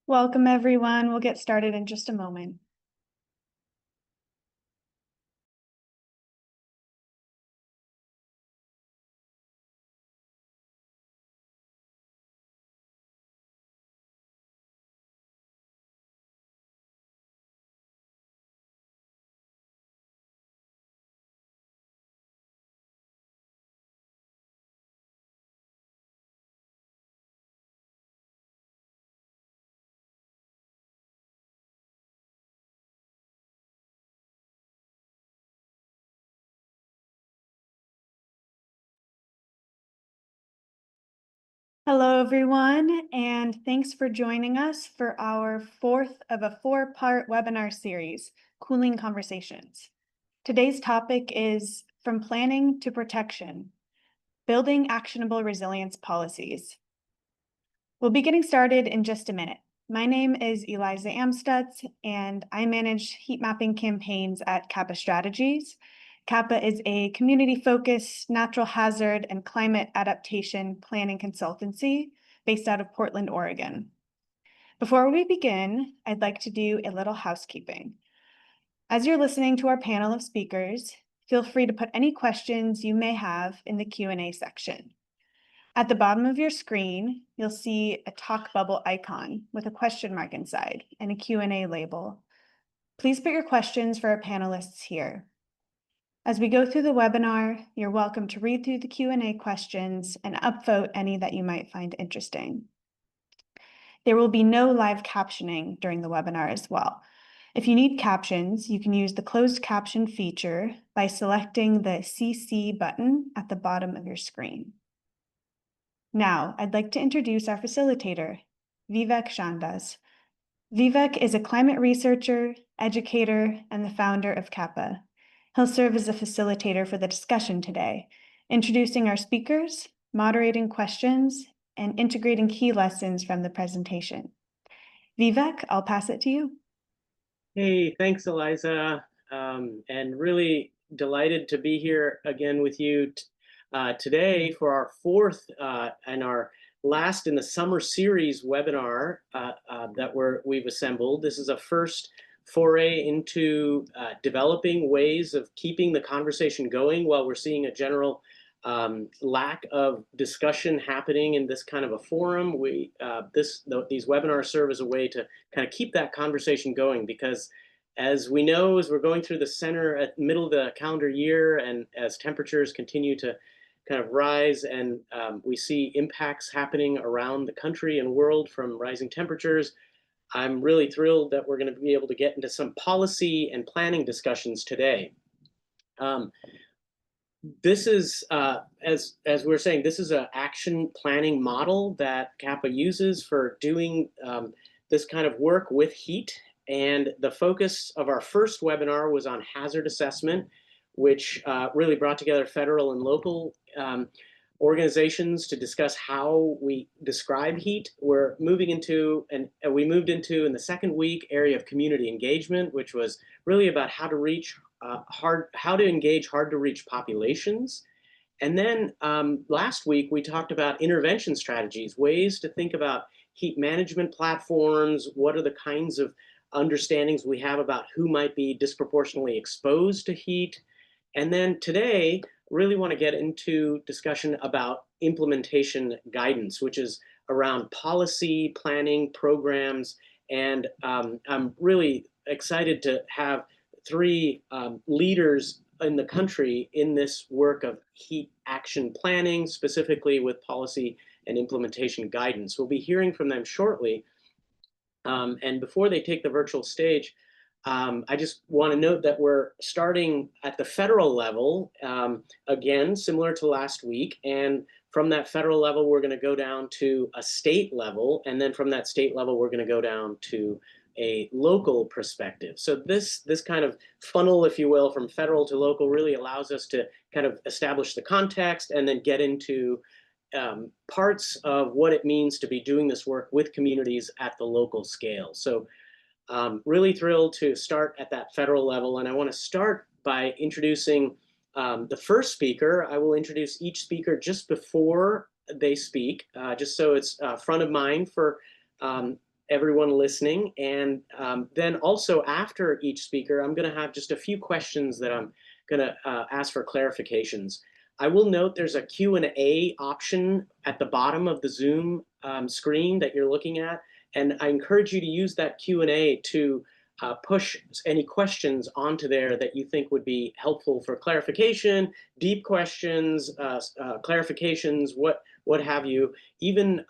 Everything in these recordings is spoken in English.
Welcome, everyone. We'll get started in just a moment. Hello, everyone, and thanks for joining us for our fourth of a four-part webinar series, Cooling Conversations. Today's topic is From Planning to Protection, Building Actionable Resilience Policies. We'll be getting started in just a minute. My name is Eliza Amstutz, and I manage heat mapping campaigns at Kappa Strategies. Kappa is a community-focused natural hazard and climate adaptation planning consultancy based out of Portland, Oregon. Before we begin, I'd like to do a little housekeeping. As you're listening to our panel of speakers, feel free to put any questions you may have in the Q&A section. At the bottom of your screen, you'll see a talk bubble icon with a question mark inside and a Q&A label. Please put your questions for our panelists here. As we go through the webinar, you're welcome to read through the Q&A questions and upvote any that you might find interesting. There will be no live captioning during the webinar as well. If you need captions, you can use the closed caption feature by selecting the CC button at the bottom of your screen. Now, I'd like to introduce our facilitator, Vivek Chandas. Vivek is a climate researcher, educator, and the founder of Kappa. He'll serve as a facilitator for the discussion today, introducing our speakers, moderating questions, and integrating key lessons from the presentation. Vivek, I'll pass it to you. Hey, thanks, Eliza, and really delighted to be here again with you today for our fourth and our last in the summer series webinar that we've assembled. This is a first foray into developing ways of keeping the conversation going while we're seeing a general lack of discussion happening in this kind of a forum. These webinars serve as a way to kind of keep that conversation going, because as we know, as we're going through the middle of the calendar year, and as temperatures continue to kind of rise, and we see impacts happening around the country and world from rising temperatures, I'm really thrilled that we're going to be able to get into some policy and planning discussions today. This is, as we were saying, this is an action planning model that Kappa uses for doing this kind of work with heat. And the focus of our first webinar was on hazard assessment, which really brought together federal and local organizations to discuss how we describe heat. We're moving into, and we moved into in the second week, area of community engagement, which was really about how to reach how to engage hard to reach populations. And then last week we talked about intervention strategies, ways to think about heat management platforms. What are the kinds of understandings we have about who might be disproportionately exposed to heat? And then today, really want to get into discussion about implementation guidance, which is around policy, planning, programs. And I'm really excited to have three leaders in the country in this work of heat action planning, specifically with policy and implementation guidance. We'll be hearing from them shortly. And before they take the virtual stage, I just want to note that we're starting at the federal level, again, similar to last week. And from that federal level, we're going to go down to a state level. And then from that state level, we're going to go down to a local perspective. So this kind of funnel, if you will, from federal to local really allows us to kind of establish the context and then get into parts of what it means to be doing this work with communities at the local scale. So really thrilled to start at that federal level. And I want to start by introducing the first speaker. I will introduce each speaker just before they speak, just so it's front of mind for everyone listening. And then also after each speaker, I'm going to have just a few questions that I'm going to ask for clarifications. I will note there's a Q&A option at the bottom of the Zoom screen that you're looking at. And I encourage you to use that Q&A to push any questions onto there that you think would be helpful for clarification, deep questions, clarifications, what have you, even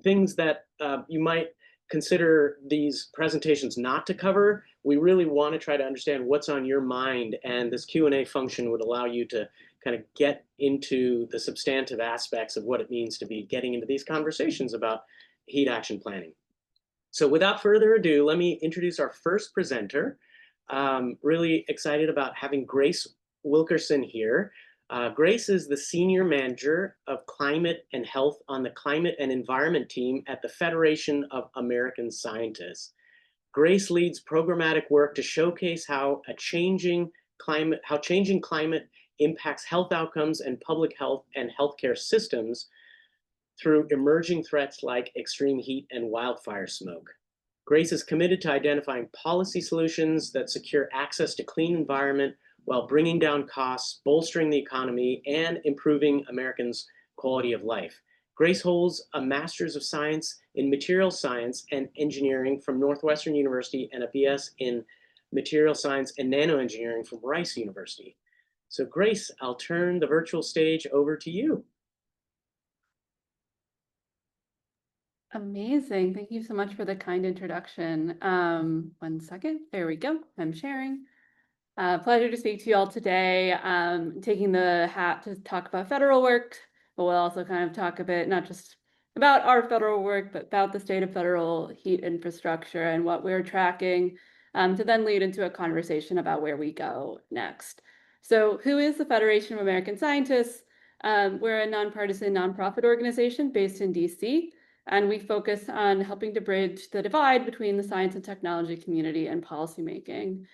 things that you might consider these presentations not to cover. We really want to try to understand what's on your mind, and this Q&A function would allow you to kind of get into the substantive aspects of what it means to be getting into these conversations about heat action planning. So without further ado, let me introduce our first presenter. Really excited about having Grace Wilkerson here. Grace is the Senior Manager of Climate and Health on the Climate and Environment team at the Federation of American Scientists. Grace leads programmatic work to showcase how changing climate impacts health outcomes and public health and healthcare systems through emerging threats like extreme heat and wildfire smoke. Grace is committed to identifying policy solutions that secure access to clean environment while bringing down costs, bolstering the economy, and improving Americans' quality of life. Grace holds a Master's of Science in Material Science and Engineering from Northwestern University and a BS in Material Science and Nanoengineering from Rice University. So Grace, I'll turn the virtual stage over to you. Amazing. Thank you so much for the kind introduction. 1 second. There we go. I'm sharing. Pleasure to speak to you all today. Taking the hat to talk about federal work, but we'll also kind of talk a bit, not just about our federal work, but about the state of federal heat infrastructure and what we're tracking, to then lead into a conversation about where we go next. So who is the Federation of American Scientists? We're a nonpartisan nonprofit organization based in DC. And we focus on helping to bridge the divide between the science and technology community and policymaking.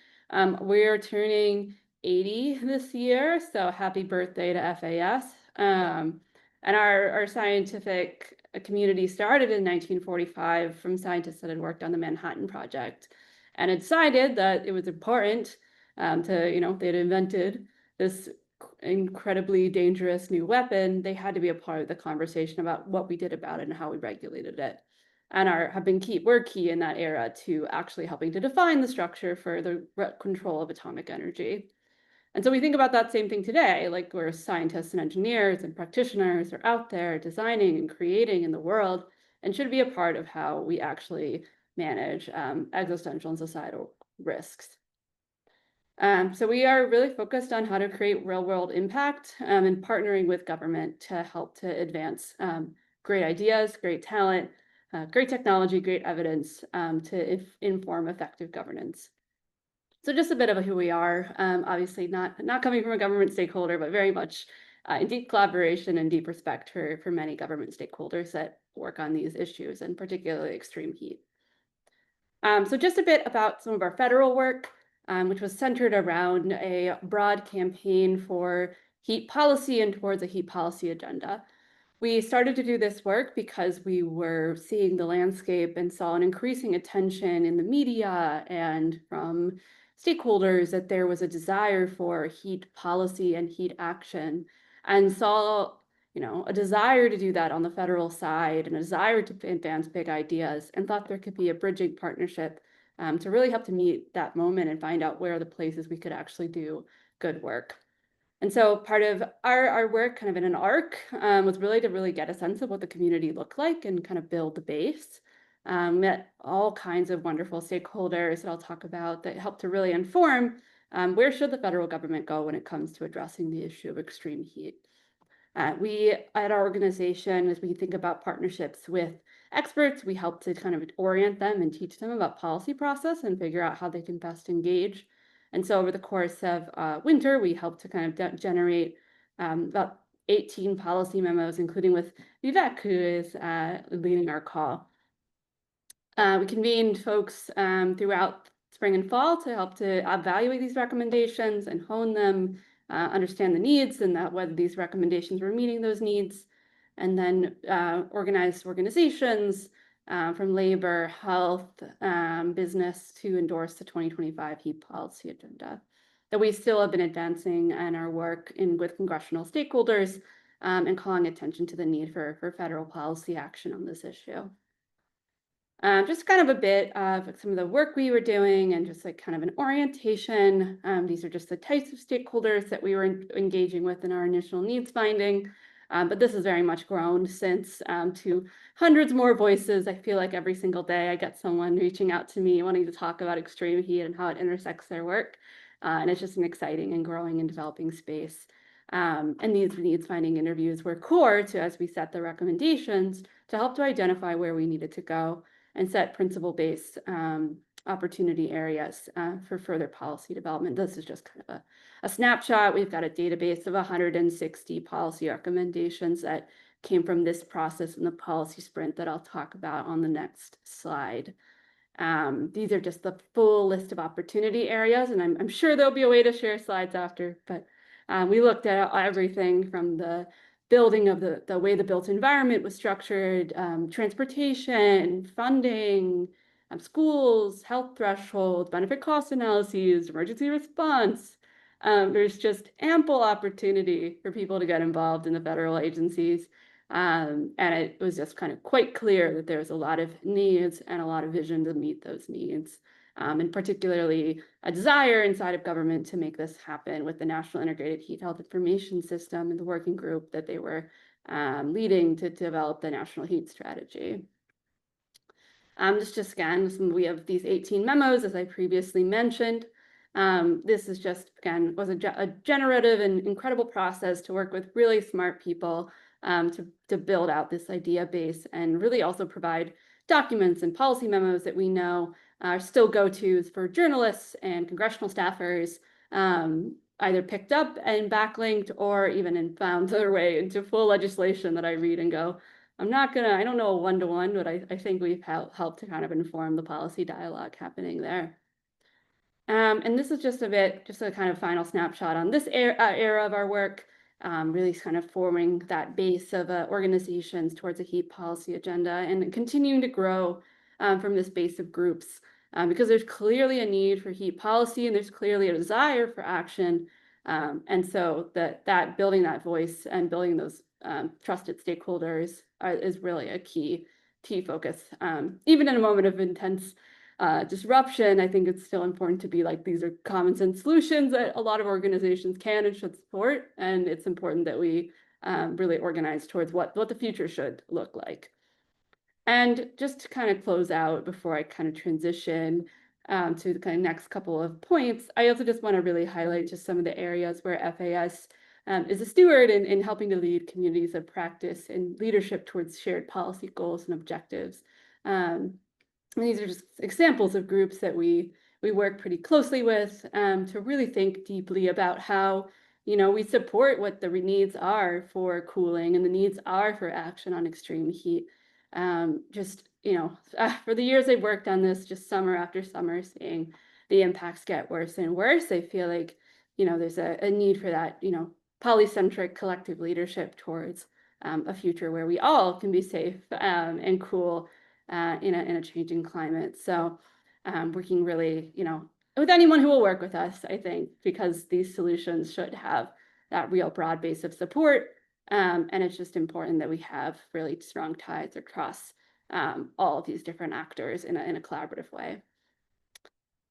We're turning 80 this year, so happy birthday to FAS. And our scientific community started in 1945 from scientists that had worked on the Manhattan Project and had decided that it was important they'd invented this incredibly dangerous new weapon. They had to be a part of the conversation about what we did about it and how we regulated it, and we're key in that era to actually helping to define the structure for the control of atomic energy. And so we think about that same thing today, like where scientists and engineers and practitioners are out there designing and creating in the world and should be a part of how we actually manage existential and societal risks. So we are really focused on how to create real world impact and partnering with government to help to advance great ideas, great talent, great technology, great evidence to inform effective governance. So just a bit of who we are, obviously not coming from a government stakeholder, but very much in deep collaboration and deep respect for many government stakeholders that work on these issues, and particularly extreme heat. So just a bit about some of our federal work, which was centered around a broad campaign for heat policy and towards a heat policy agenda. We started to do this work because we were seeing the landscape and saw an increasing attention in the media and from stakeholders that there was a desire for heat policy and heat action, and saw a desire to do that on the federal side and a desire to advance big ideas, and thought there could be a bridging partnership to really help to meet that moment and find out where are the places we could actually do good work. And so part of our work kind of in an arc was really to get a sense of what the community looked like and kind of build the base. Met all kinds of wonderful stakeholders that I'll talk about that helped to really inform where should the federal government go when it comes to addressing the issue of extreme heat. We at our organization, as we think about partnerships with experts, we help to kind of orient them and teach them about policy process and figure out how they can best engage. And so over the course of winter, we helped to kind of generate about 18 policy memos, including with Vivek, who is leading our call. We convened folks throughout spring and fall to help to evaluate these recommendations and hone them, understand the needs and whether these recommendations were meeting those needs, and then organized organizations, from labor, health, business to endorse the 2025 heat policy agenda that we still have been advancing in our work with congressional stakeholders and calling attention to the need for federal policy action on this issue. Just kind of a bit of some of the work we were doing and just like kind of an orientation. These are just the types of stakeholders that we were engaging with in our initial needs finding. But this has very much grown since to hundreds more voices. I feel like every single day I get someone reaching out to me wanting to talk about extreme heat and how it intersects their work. And it's just an exciting and growing and developing space. And these needs finding interviews were core to, as we set the recommendations, to help to identify where we needed to go and set principle-based opportunity areas for further policy development. This is just kind of a snapshot. We've got a database of 160 policy recommendations that came from this process in the policy sprint that I'll talk about on the next slide. These are just the full list of opportunity areas, and I'm sure there'll be a way to share slides after, but we looked at everything from the building of the way the built environment was structured, transportation, funding, schools, health thresholds, benefit cost analyses, emergency response. There's just ample opportunity for people to get involved in the federal agencies. And it was just kind of quite clear that there's a lot of needs and a lot of vision to meet those needs. And particularly a desire inside of government to make this happen with the National Integrated Heat Health Information System and the working group that they were leading to develop the National Heat Strategy. Just again, we have these 18 memos, as I previously mentioned. This is just, again, was a generative and incredible process to work with really smart people to build out this idea base and really also provide documents and policy memos that we know are still go-tos for journalists and congressional staffers, either picked up and backlinked or even found their way into full legislation that I read and go, I don't know a one-to-one, but I think we've helped to kind of inform the policy dialogue happening there. And this is just a kind of final snapshot on this era of our work, really kind of forming that base of organizations towards a heat policy agenda and continuing to grow from this base of groups because there's clearly a need for heat policy and there's clearly a desire for action. And so that building that voice and building those trusted stakeholders is really a key focus. Even in a moment of intense disruption, I think it's still important to be like, these are common sense solutions that a lot of organizations can and should support. And it's important that we really organize towards what the future should look like. And just to kind of close out before I kind of transition to the kind of next couple of points, I also just want to really highlight just some of the areas where FAS is a steward in helping to lead communities of practice and leadership towards shared policy goals and objectives. And these are just examples of groups that we work pretty closely with to really think deeply about how, we support what the needs are for cooling and the needs are for action on extreme heat. For the years I've worked on this, just summer after summer, seeing the impacts get worse and worse, I feel like, there's a need for that, polycentric collective leadership towards a future where we all can be safe and cool in a changing climate. So working really, with anyone who will work with us, I think, because these solutions should have that real broad base of support. And it's just important that we have really strong ties across all of these different actors in a collaborative way.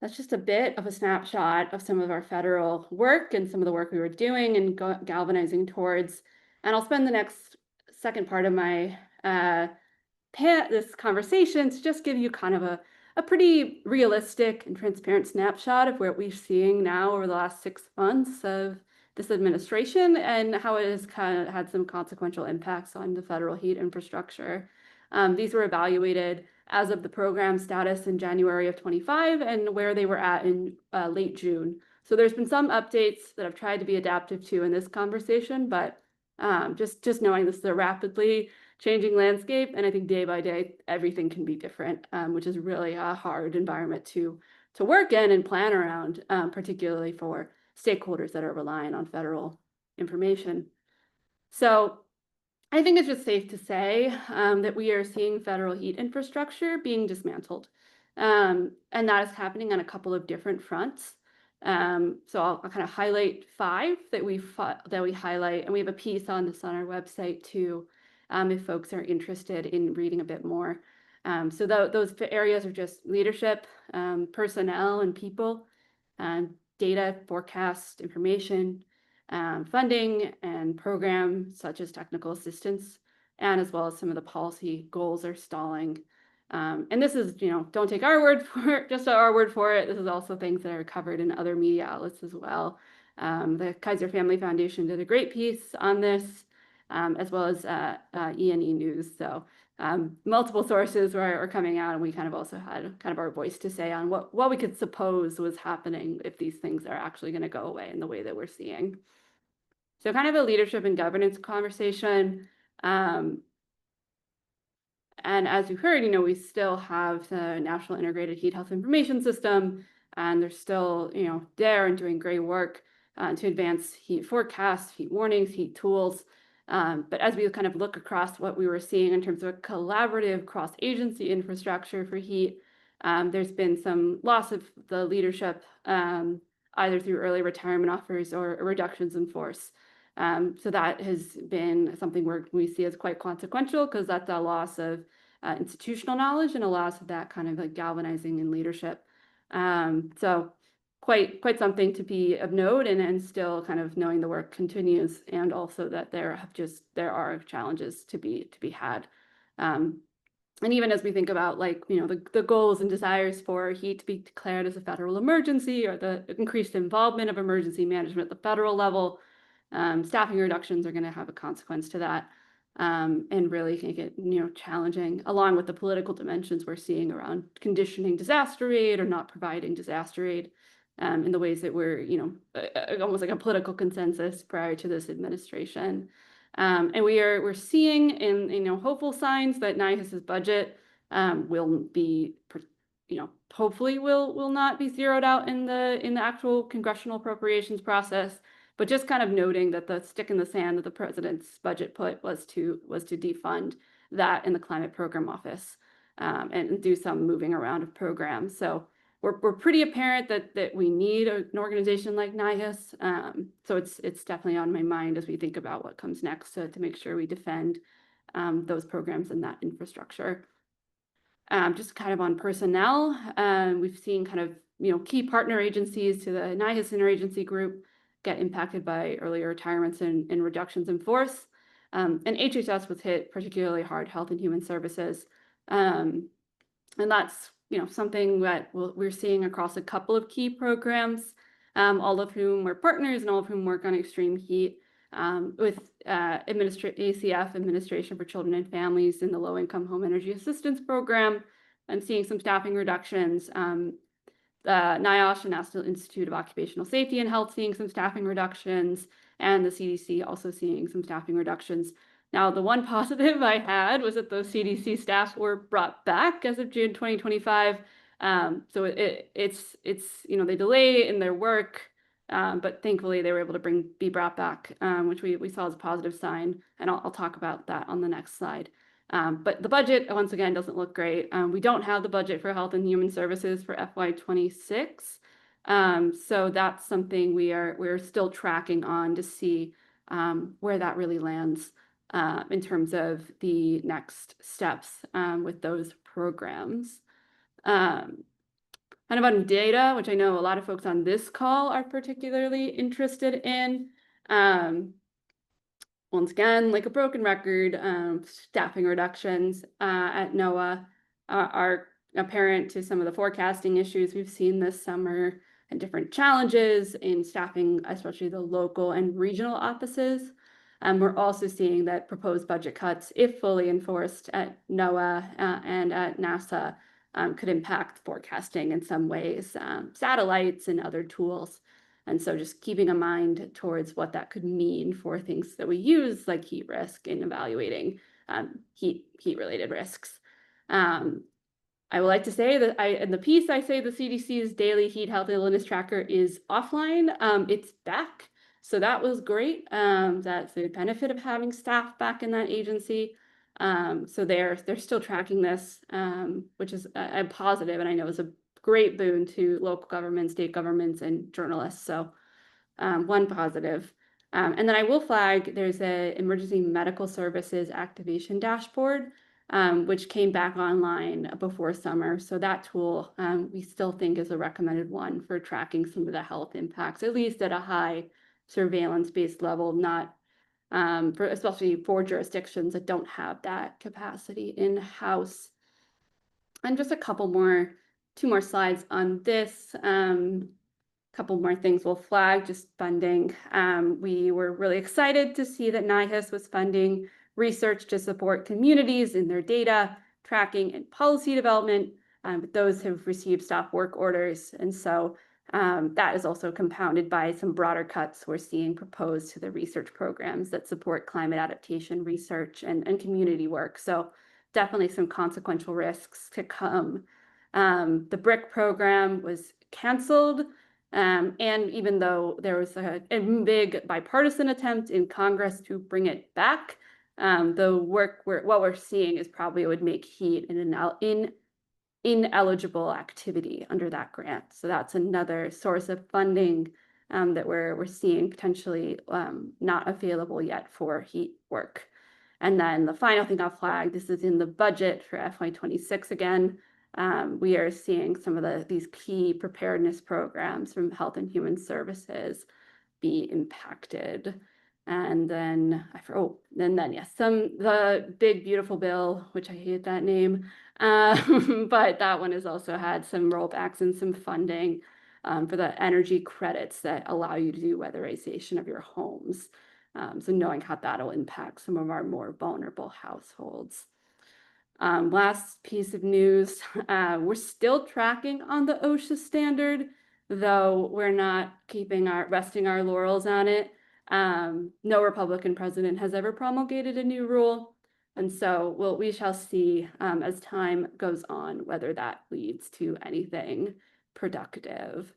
That's just a bit of a snapshot of some of our federal work and some of the work we were doing and galvanizing towards. And I'll spend the next second part of my this conversation to just give you kind of a pretty realistic and transparent snapshot of what we're seeing now over the last 6 months of this administration and how it has kind of had some consequential impacts on the federal heat infrastructure. These were evaluated as of the program status in January of 25 and where they were at in late June. So there's been some updates that I've tried to be adaptive to in this conversation, but just knowing this is a rapidly changing landscape, and I think day by day everything can be different, which is really a hard environment to work in and plan around, particularly for stakeholders that are relying on federal information. So I think it's just safe to say that we are seeing federal heat infrastructure being dismantled. And that is happening on a couple of different fronts. So I'll kind of highlight 5 that we highlight, and we have a piece on this on our website too, if folks are interested in reading a bit more. So those areas are just leadership, personnel and people, data, forecast, information, funding and programs such as technical assistance, and as well as some of the policy goals are stalling. And this is, don't take our word for it, just our word for it. This is also things that are covered in other media outlets as well. The Kaiser Family Foundation did a great piece on this, as well as E&E News. So multiple sources were coming out, and we kind of also had kind of our voice to say on what we could suppose was happening if these things are actually going to go away in the way that we're seeing. So kind of a leadership and governance conversation. And as you heard, we still have the National Integrated Heat Health Information System, and they're still, there and doing great work to advance heat forecasts, heat warnings, heat tools. But as we kind of look across what we were seeing in terms of a collaborative cross-agency infrastructure for heat, there's been some loss of the leadership, either through early retirement offers or reductions in force. So that has been something we see as quite consequential, because that's a loss of institutional knowledge and a loss of that kind of like galvanizing in leadership. So quite something to be of note, and still kind of knowing the work continues, and also that there are challenges to be had. And even as we think about the goals and desires for heat to be declared as a federal emergency, or the increased involvement of emergency management at the federal level, staffing reductions are going to have a consequence to that, and really make it challenging, along with the political dimensions we're seeing around conditioning disaster aid or not providing disaster aid, in the ways that we're almost like a political consensus prior to this administration. And we're seeing in hopeful signs that NIHS's budget will be hopefully will not be zeroed out in the actual congressional appropriations process. But just kind of noting that the stick in the sand that the president's budget put was to defund that in the Climate Program Office, and do some moving around of programs. So we're pretty apparent that we need an organization like NIHS. So it's definitely on my mind as we think about what comes next, to make sure we defend those programs and that infrastructure. Just kind of on personnel, we've seen kind of key partner agencies to the NIHS interagency group get impacted by early retirements and reductions in force. And HHS was hit particularly hard, Health and Human Services. And that's something that we're seeing across a couple of key programs, all of whom are partners and all of whom work on extreme heat, with ACF, Administration for Children and Families, in the Low Income Home Energy Assistance Program, and seeing some staffing reductions. NIOSH and National Institute of Occupational Safety and Health seeing some staffing reductions, and the CDC also seeing some staffing reductions. Now, the one positive I had was that those CDC staff were brought back as of June 2025. So it's they delay in their work, but thankfully they were able to be brought back, which we saw as a positive sign, and I'll talk about that on the next slide. But the budget, once again, doesn't look great. We don't have the budget for Health and Human Services for FY26. So that's something we're still tracking on to see where that really lands, in terms of the next steps with those programs. Kind of on data, which I know a lot of folks on this call are particularly interested in. Once again, like a broken record, staffing reductions at NOAA are apparent to some of the forecasting issues we've seen this summer, and different challenges in staffing, especially the local and regional offices. We're also seeing that proposed budget cuts, if fully enforced at NOAA and at NASA, could impact forecasting in some ways, satellites and other tools. And so just keeping a mind towards what that could mean for things that we use, like heat risk, in evaluating heat-related risks. I would like to say that in the piece, I say the CDC's daily heat health illness tracker is offline. It's back. So that was great. That's the benefit of having staff back in that agency. So they're still tracking this, which is a positive, and I know is a great boon to local governments, state governments, and journalists. So one positive. And then I will flag there's a emergency medical services activation dashboard, which came back online before summer. So that tool we still think is a recommended one for tracking some of the health impacts, at least at a high surveillance-based level, not for especially for jurisdictions that don't have that capacity in-house. And just two more slides on this. Couple more things we'll flag, just funding. We were really excited to see that NIHIS was funding research to support communities in their data tracking and policy development. But those have received stop work orders. And so that is also compounded by some broader cuts we're seeing proposed to the research programs that support climate adaptation research and community work. So definitely some consequential risks to come. The BRIC program was canceled. And even though there was a big bipartisan attempt in Congress to bring it back, what we're seeing is probably it would make heat an ineligible activity under that grant. So that's another source of funding that we're seeing potentially not available yet for heat work. And then the final thing I'll flag, this is in the budget for FY26 again. We are seeing some of these key preparedness programs from Health and Human Services be impacted. And then the big beautiful bill, which I hate that name, but that one has also had some rollbacks and some funding for the energy credits that allow you to do weatherization of your homes. So knowing how that'll impact some of our more vulnerable households. Last piece of news, we're still tracking on the OSHA standard, though we're not resting our laurels on it. No Republican president has ever promulgated a new rule. And so we shall see as time goes on whether that leads to anything productive.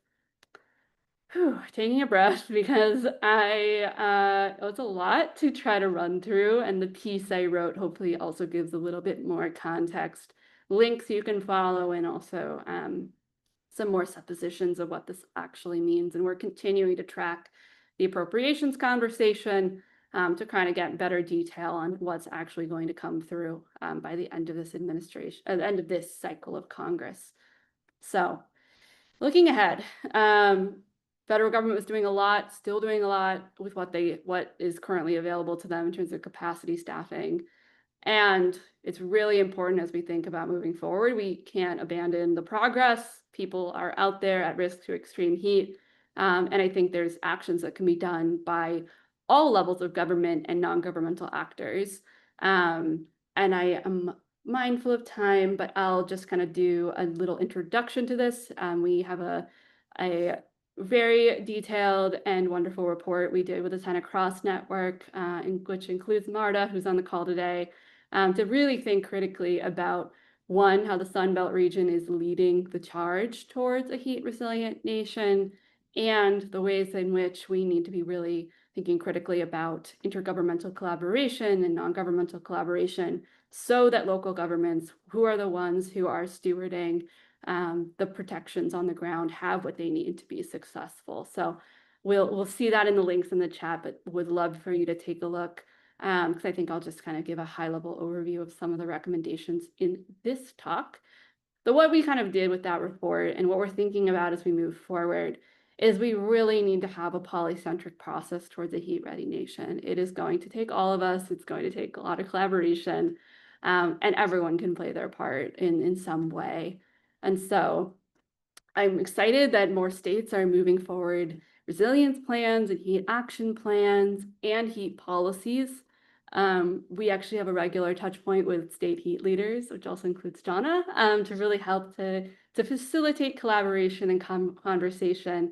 Taking a breath because it was a lot to try to run through, and the piece I wrote hopefully also gives a little bit more context, links you can follow, and also some more suppositions of what this actually means. And we're continuing to track the appropriations conversation to kind of get better detail on what's actually going to come through by the end of this administration, at the end of this cycle of Congress. So looking ahead, federal government was doing a lot, still doing a lot with what is currently available to them in terms of capacity staffing. And it's really important as we think about moving forward, we can't abandon the progress. People are out there at risk to extreme heat. And I think there's actions that can be done by all levels of government and non-governmental actors. And I am mindful of time, but I'll just kind of do a little introduction to this. We have a very detailed and wonderful report we did with the Santa Cross Network, which includes Marta, who's on the call today, to really think critically about, one, how the Sun Belt region is leading the charge towards a heat resilient nation, and the ways in which we need to be really thinking critically about intergovernmental collaboration and non-governmental collaboration so that local governments, who are the ones who are stewarding the protections on the ground, have what they need to be successful. So we'll see that in the links in the chat, but would love for you to take a look because I think I'll just kind of give a high-level overview of some of the recommendations in this talk. But what we kind of did with that report and what we're thinking about as we move forward is we really need to have a polycentric process towards a heat-ready nation. It is going to take all of us. It's going to take a lot of collaboration, and everyone can play their part in some way. And so I'm excited that more states are moving forward resilience plans and heat action plans and heat policies. We actually have a regular touch point with state heat leaders, which also includes Jana, to really help to facilitate collaboration and conversation,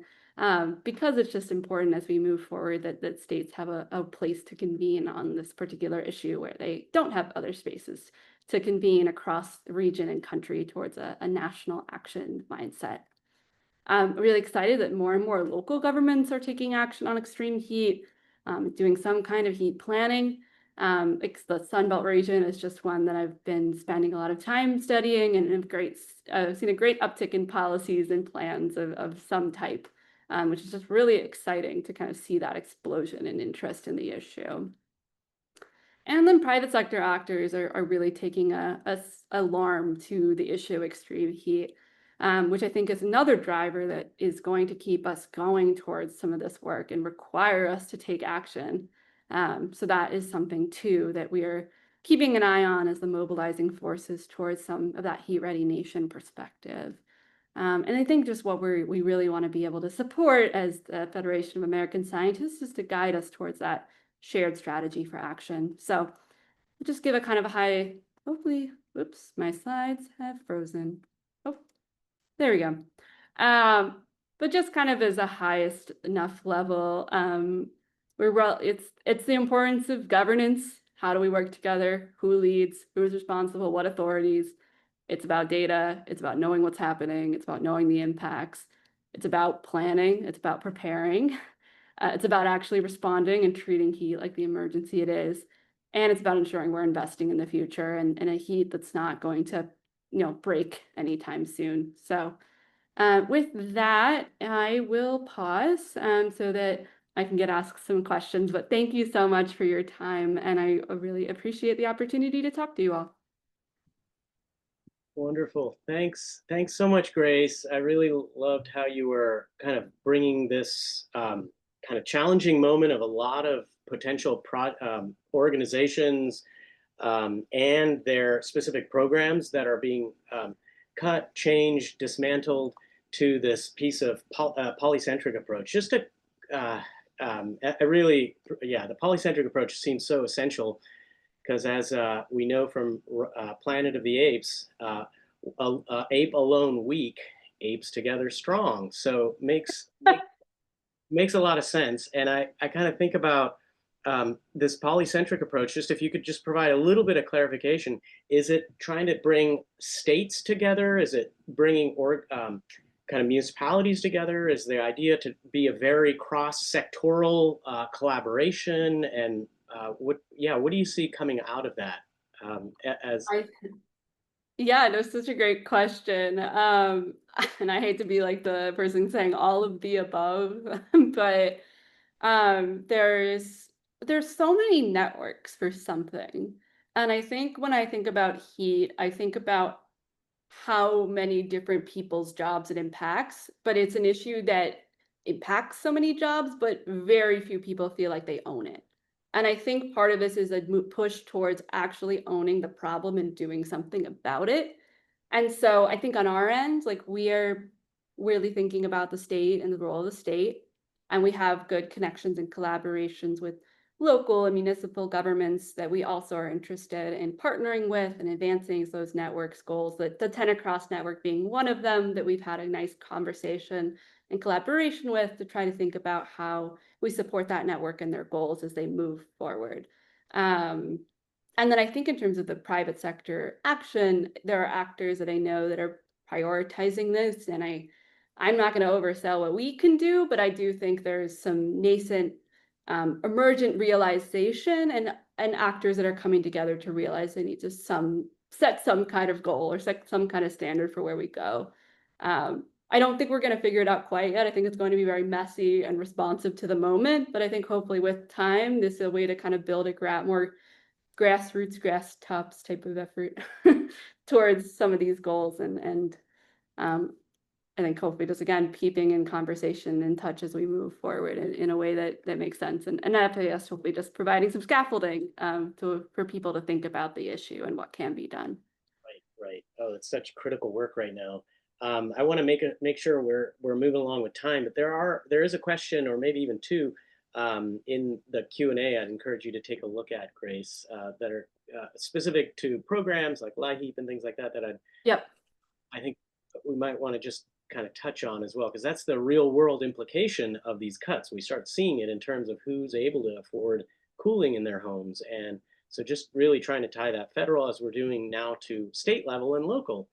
because it's just important as we move forward that states have a place to convene on this particular issue where they don't have other spaces to convene across the region and country towards a national action mindset. Really excited that more and more local governments are taking action on extreme heat, doing some kind of heat planning. Like the Sun Belt region is just one that I've been spending a lot of time studying, and I've seen a great uptick in policies and plans of some type, which is just really exciting to kind of see that explosion in interest in the issue. And then private sector actors are really taking alarm to the issue of extreme heat, which I think is another driver that is going to keep us going towards some of this work and require us to take action. So that is something too that we are keeping an eye on as the mobilizing forces towards some of that heat ready nation perspective. And I think just what we really want to be able to support as the Federation of American Scientists is to guide us towards that shared strategy for action. So I'll just give a kind of a high, hopefully, whoops, my slides have frozen. Oh, there we go. But just kind of as a highest enough level, it's the importance of governance. How do we work together? Who leads? Who is responsible? What authorities? It's about data. It's about knowing what's happening. It's about knowing the impacts. It's about planning. It's about preparing. It's about actually responding and treating heat like the emergency it is. And it's about ensuring we're investing in the future and in a heat that's not going to, break anytime soon. So with that, I will pause so that I can get asked some questions. But thank you so much for your time. And I really appreciate the opportunity to talk to you all. Wonderful. Thanks. Thanks so much, Grace. I really loved how you were kind of bringing this kind of challenging moment of a lot of potential organizations and their specific programs that are being cut, changed, dismantled to this piece of polycentric approach. Just to, the polycentric approach seems so essential because as we know from Planet of the Apes, ape alone weak, apes together strong. So makes a lot of sense. And I kind of think about this polycentric approach, just if you could just provide a little bit of clarification. Is it trying to bring states together? Is it bringing kind of municipalities together? Is the idea to be a very cross-sectoral collaboration? And what do you see coming out of that? Yeah, no, such a great question. And I hate to be like the person saying all of the above, but there's so many networks for something. And I think when I think about heat, I think about how many different people's jobs it impacts, but it's an issue that impacts so many jobs, but very few people feel like they own it. And I think part of this is a push towards actually owning the problem and doing something about it. And so I think on our end, like we are really thinking about the state and the role of the state. And we have good connections and collaborations with local and municipal governments that we also are interested in partnering with and advancing those networks goals, that the Tenacross network being one of them that we've had a nice conversation and collaboration with to try to think about how we support that network and their goals as they move forward. And then I think in terms of the private sector action, there are actors that I know that are prioritizing this, and I'm not going to oversell what we can do, but I do think there's some nascent emergent realization and actors that are coming together to realize they need to set some kind of goal or set some kind of standard for where we go. I don't think we're going to figure it out quite yet. I think it's going to be very messy and responsive to the moment, but I think hopefully with time, this is a way to kind of build a more grassroots, grass tops type of effort towards some of these goals. And I think hopefully just again, keeping in conversation and touch as we move forward in a way that makes sense. And FAS hopefully just providing some scaffolding for people to think about the issue and what can be done. Right. Oh, it's such critical work right now. I want to make sure we're moving along with time, but there is a question or maybe even two in the Q&A. I'd encourage you to take a look at, Grace, that are specific to programs like LIHEAP and things like that. I think we might want to just kind of touch on as well, because that's the real world implication of these cuts. We start seeing it in terms of who's able to afford cooling in their homes. And so just really trying to tie that federal, as we're doing now, to state level and local.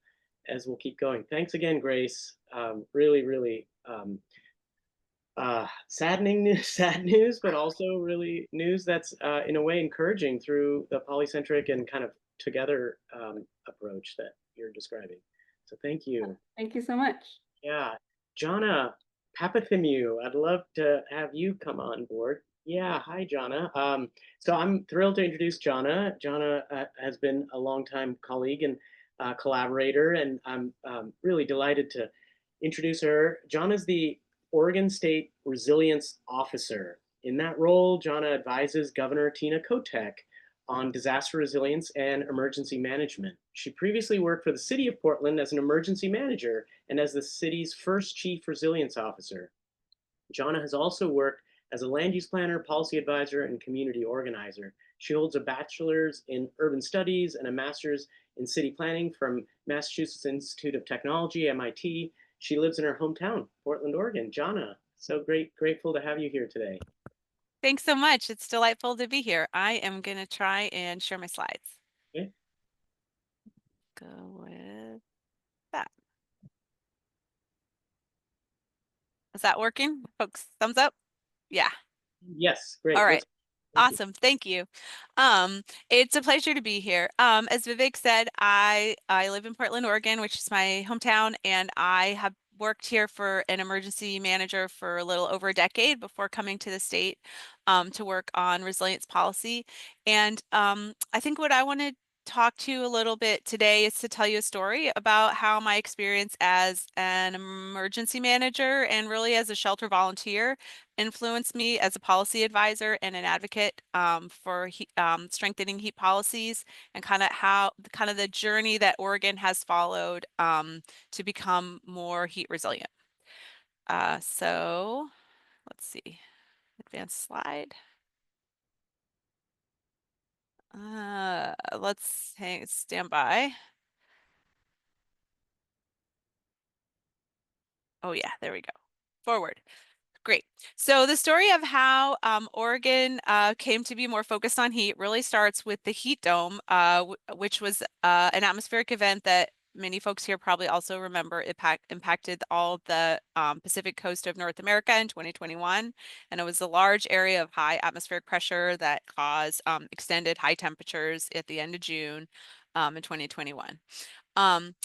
as we'll keep going. Thanks again, Grace. Really, really saddening news, sad news, but also really news that's in a way encouraging through the polycentric and kind of together approach that you're describing. So thank you. Thank you so much. Yeah, Jana Papathimu, I'd love to have you come on board. Yeah, hi, Jana. So I'm thrilled to introduce Jana. Jana has been a longtime colleague and collaborator, and I'm really delighted to introduce her. Jana is the Oregon State Resilience Officer. In that role, Jana advises Governor Tina Kotek on disaster resilience and emergency management. She previously worked for the city of Portland as an emergency manager and as the city's first chief resilience officer. Jana has also worked as a land use planner, policy advisor, and community organizer. She holds a bachelor's in urban studies and a master's in city planning from Massachusetts Institute of Technology, MIT. She lives in her hometown, Portland, Oregon. Jana, so grateful to have you here today. Thanks so much. It's delightful to be here. I am going to try and share my slides. Okay. Go with that. Is that working, folks? Thumbs up? Yeah. Yes, great. All right. Thank you. Awesome. Thank you. It's a pleasure to be here. As Vivek said, I live in Portland, Oregon, which is my hometown, and I have worked here for an emergency manager for a little over a decade before coming to the state to work on resilience policy. And I think what I want to talk to you a little bit today is to tell you a story about how my experience as an emergency manager and really as a shelter volunteer influenced me as a policy advisor and an advocate for strengthening heat policies, and kind of the journey that Oregon has followed to become more heat resilient. So let's see, advanced slide. Let's stand by. Oh yeah, there we go. Forward. Great. So the story of how Oregon came to be more focused on heat really starts with the heat dome, which was an atmospheric event that many folks here probably also remember impacted all the Pacific coast of North America in 2021. And it was a large area of high atmospheric pressure that caused extended high temperatures at the end of June in 2021. One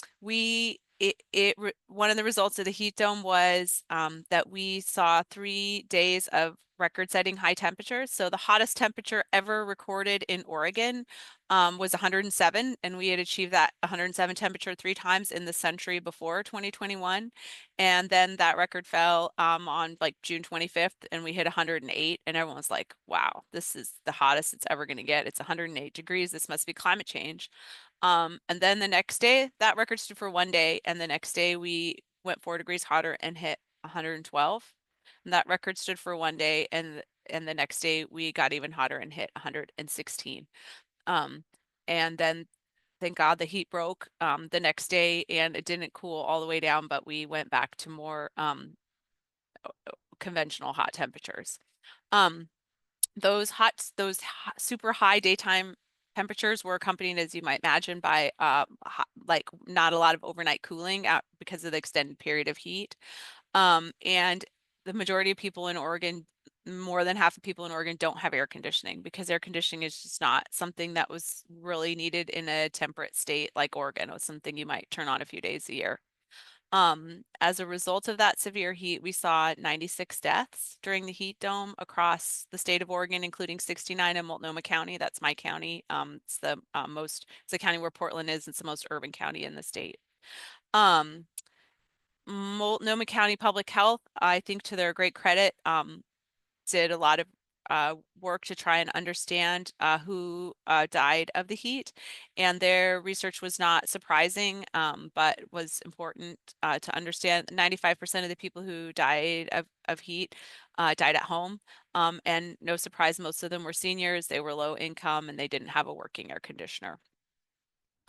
of the results of the heat dome was that we saw 3 days of record-setting high temperatures. So the hottest temperature ever recorded in Oregon was 107, and we had achieved that 107 temperature 3 times in the century before 2021. And then that record fell on like June 25th, and we hit 108, and everyone was like, wow, this is the hottest it's ever going to get. It's 108 degrees. This must be climate change. And then the next day, that record stood for 1 day, and the next day we went 4 degrees hotter and hit 112. And that record stood for 1 day, and the next day we got even hotter and hit 116. And then thank God the heat broke the next day, and it didn't cool all the way down, but we went back to more conventional hot temperatures. Those super high daytime temperatures were accompanied, as you might imagine, by like not a lot of overnight cooling because of the extended period of heat. And the majority of people in Oregon, more than half of people in Oregon, don't have air conditioning, because air conditioning is just not something that was really needed in a temperate state like Oregon. It was something you might turn on a few days a year. As a result of that severe heat, we saw 96 deaths during the heat dome across the state of Oregon, including 69 in Multnomah County. That's my county. It's the it's the county where Portland is. It's the most urban county in the state. Multnomah County Public Health, I think to their great credit, did a lot of work to try and understand who died of the heat, and their research was not surprising, but was important to understand. 95% of the people who died of heat died at home, and no surprise, most of them were seniors. They were low income, and they didn't have a working air conditioner.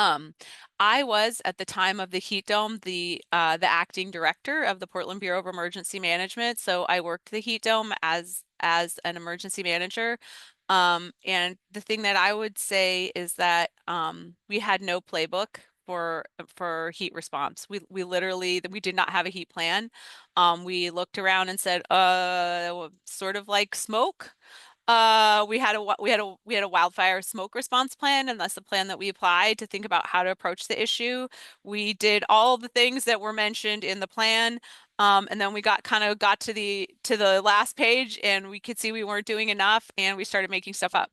I was, at the time of the heat dome, the acting director of the Portland Bureau of Emergency Management. So I worked the heat dome as an emergency manager. And the thing that I would say is that we had no playbook for heat response. We literally we did not have a heat plan. We looked around and said, sort of like smoke. We had a wildfire smoke response plan, and that's the plan that we applied to think about how to approach the issue. We did all the things that were mentioned in the plan. And then we got to the last page, and we could see we weren't doing enough, and we started making stuff up.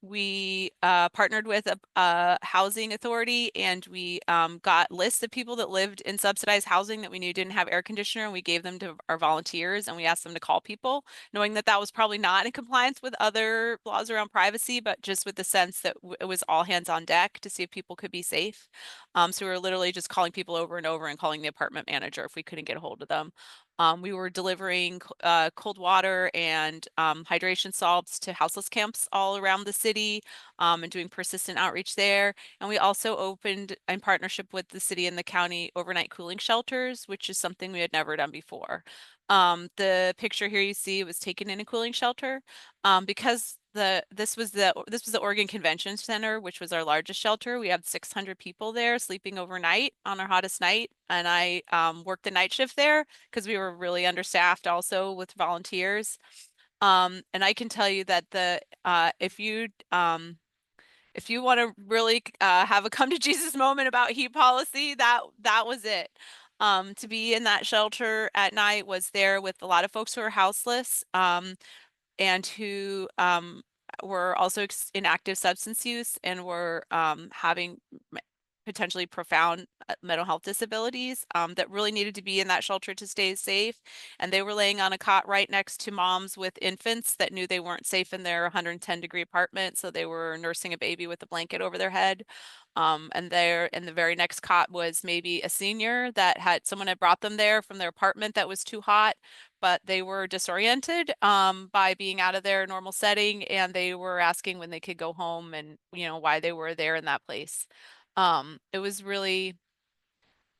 We partnered with a housing authority, and we got lists of people that lived in subsidized housing that we knew didn't have air conditioner, and we gave them to our volunteers, and we asked them to call people, knowing that that was probably not in compliance with other laws around privacy, but just with the sense that it was all hands on deck to see if people could be safe. So we were literally just calling people over and over and calling the apartment manager if we couldn't get a hold of them. We were delivering cold water and hydration salts to houseless camps all around the city, and doing persistent outreach there. And we also opened, in partnership with the city and the county, overnight cooling shelters, which is something we had never done before. The picture here you see was taken in a cooling shelter, because this was the Oregon Convention Center, which was our largest shelter. We had 600 people there sleeping overnight on our hottest night, and I worked the night shift there because we were really understaffed also with volunteers. And I can tell you that if you want to really have a come to Jesus moment about heat policy, that was it. To be in that shelter at night was there with a lot of folks who are houseless, and who were also in active substance use, and were having potentially profound mental health disabilities, that really needed to be in that shelter to stay safe. And they were laying on a cot right next to moms with infants that knew they weren't safe in their 110-degree apartment, so they were nursing a baby with a blanket over their head. And there in the very next cot was maybe a senior that someone had brought them there from their apartment that was too hot, but they were disoriented by being out of their normal setting, and they were asking when they could go home, and why they were there in that place. It was really,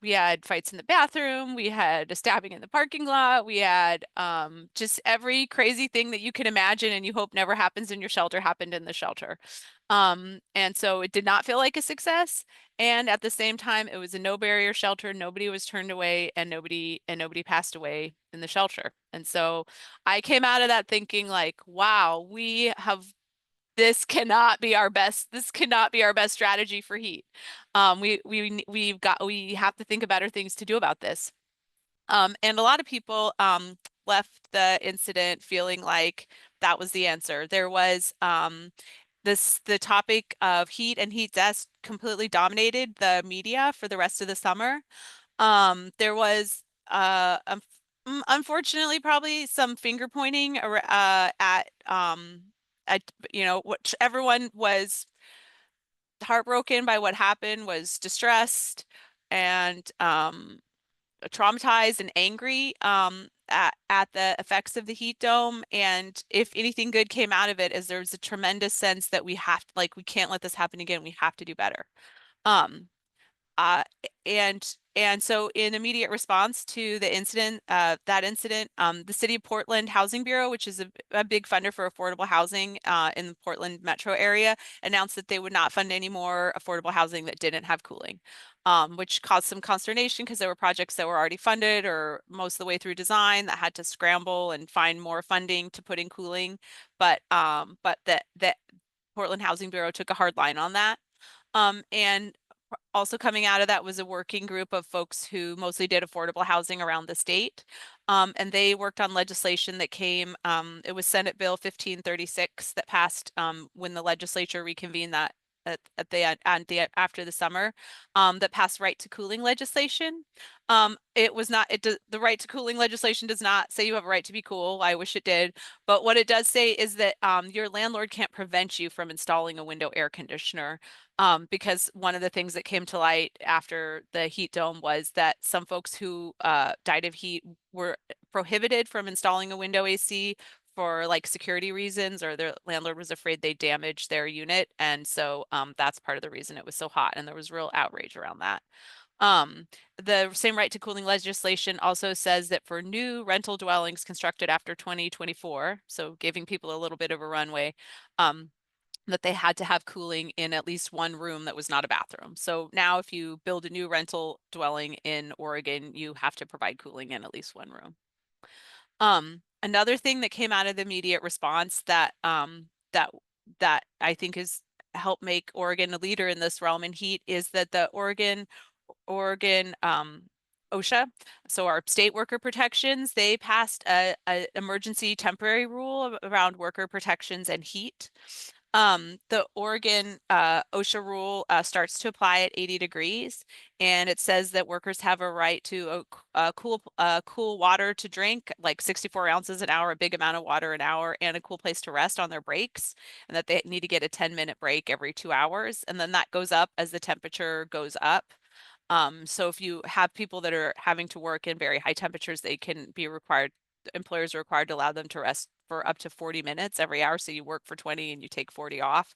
we had fights in the bathroom, we had a stabbing in the parking lot, we had just every crazy thing that you can imagine and you hope never happens in your shelter happened in the shelter. And so it did not feel like a success. And at the same time, it was a no barrier shelter. Nobody was turned away, and nobody passed away in the shelter. And so I came out of that thinking like, wow, this cannot be our best strategy for heat. We have to think of better things to do about this. And a lot of people left the incident feeling like that was the answer. There was the topic of heat and heat deaths completely dominated the media for the rest of the summer. There was unfortunately probably some finger pointing at what everyone was heartbroken by what happened, was distressed and traumatized and angry at the effects of the heat dome. And if anything good came out of it, is there's a tremendous sense that we can't let this happen again. We have to do better. Uh, and so in immediate response to the incident, the City of Portland Housing Bureau, which is a big funder for affordable housing in the Portland metro area, announced that they would not fund any more affordable housing that didn't have cooling, which caused some consternation because there were projects that were already funded or most of the way through design that had to scramble and find more funding to put in cooling. But the Portland Housing Bureau took a hard line on that. And also coming out of that was a working group of folks who mostly did affordable housing around the state. And they worked on legislation that came, it was Senate Bill 1536 that passed when the legislature reconvened that after the summer, that passed right to cooling legislation. The right to cooling legislation does not say you have a right to be cool. I wish it did. But what it does say is that your landlord can't prevent you from installing a window air conditioner. Because one of the things that came to light after the heat dome was that some folks who died of heat were prohibited from installing a window AC for like security reasons, or their landlord was afraid they damaged their unit. And so that's part of the reason it was so hot, and there was real outrage around that. The same right to cooling legislation also says that for new rental dwellings constructed after 2024, so giving people a little bit of a runway, that they had to have cooling in at least one room that was not a bathroom. So now if you build a new rental dwelling in Oregon, you have to provide cooling in at least one room. Another thing that came out of the immediate response that that I think is helped make Oregon a leader in this realm in heat is that the Oregon OSHA, so our state worker protections, they passed a emergency temporary rule around worker protections and heat. The Oregon OSHA rule starts to apply at 80 degrees, and it says that workers have a right to cool water to drink, like 64 ounces an hour, a big amount of water an hour, and a cool place to rest on their breaks, and that they need to get a 10-minute break every 2 hours, and then that goes up as the temperature goes up. So if you have people that are having to work in very high temperatures, they can be required, employers are required to allow them to rest for up to 40 minutes every hour. So you work for 20 and you take 40 off.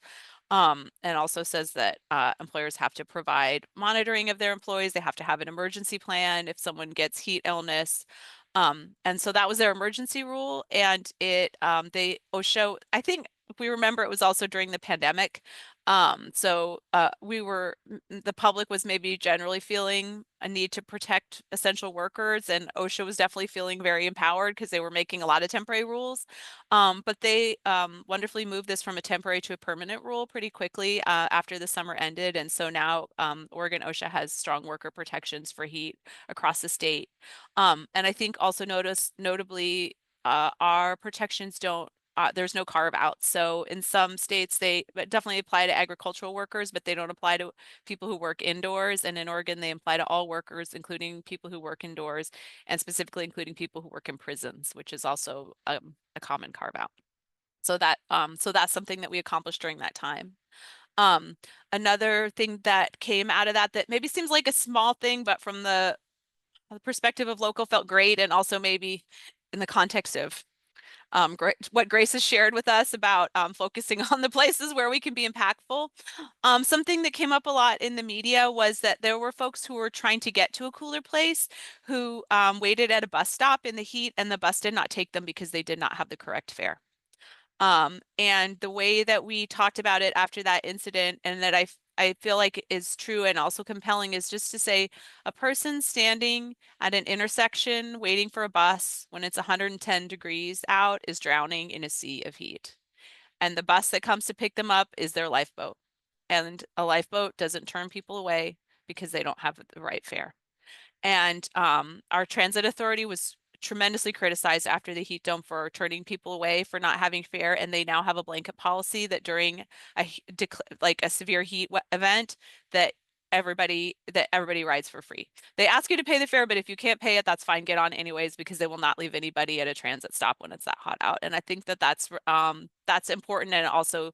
And also says that employers have to provide monitoring of their employees. They have to have an emergency plan if someone gets heat illness. And so that was their emergency rule. And they OSHA, I think if we remember, it was also during the pandemic. So the public was maybe generally feeling a need to protect essential workers, and OSHA was definitely feeling very empowered because they were making a lot of temporary rules. But they wonderfully moved this from a temporary to a permanent rule pretty quickly after the summer ended. And so now Oregon OSHA has strong worker protections for heat across the state. And I think also notably, our protections don't there's no carve out. So in some states, they definitely apply to agricultural workers, but they don't apply to people who work indoors. And in Oregon, they apply to all workers, including people who work indoors, and specifically including people who work in prisons, which is also a common carve out. So that's something that we accomplished during that time. Another thing that came out of that maybe seems like a small thing, but from the perspective of local felt great, and also maybe in the context of what Grace has shared with us about focusing on the places where we can be impactful. Something that came up a lot in the media was that there were folks who were trying to get to a cooler place who waited at a bus stop in the heat, and the bus did not take them because they did not have the correct fare. And the way that we talked about it after that incident, and that I feel like is true and also compelling, is just to say a person standing at an intersection waiting for a bus when it's 110 degrees out is drowning in a sea of heat. And the bus that comes to pick them up is their lifeboat. And a lifeboat doesn't turn people away because they don't have the right fare. And our transit authority was tremendously criticized after the heat dome for turning people away for not having fare, and they now have a blanket policy that during a severe heat event that everybody rides for free. They ask you to pay the fare, but if you can't pay it, that's fine. Get on anyways, because they will not leave anybody at a transit stop when it's that hot out. And I think that that's important, and also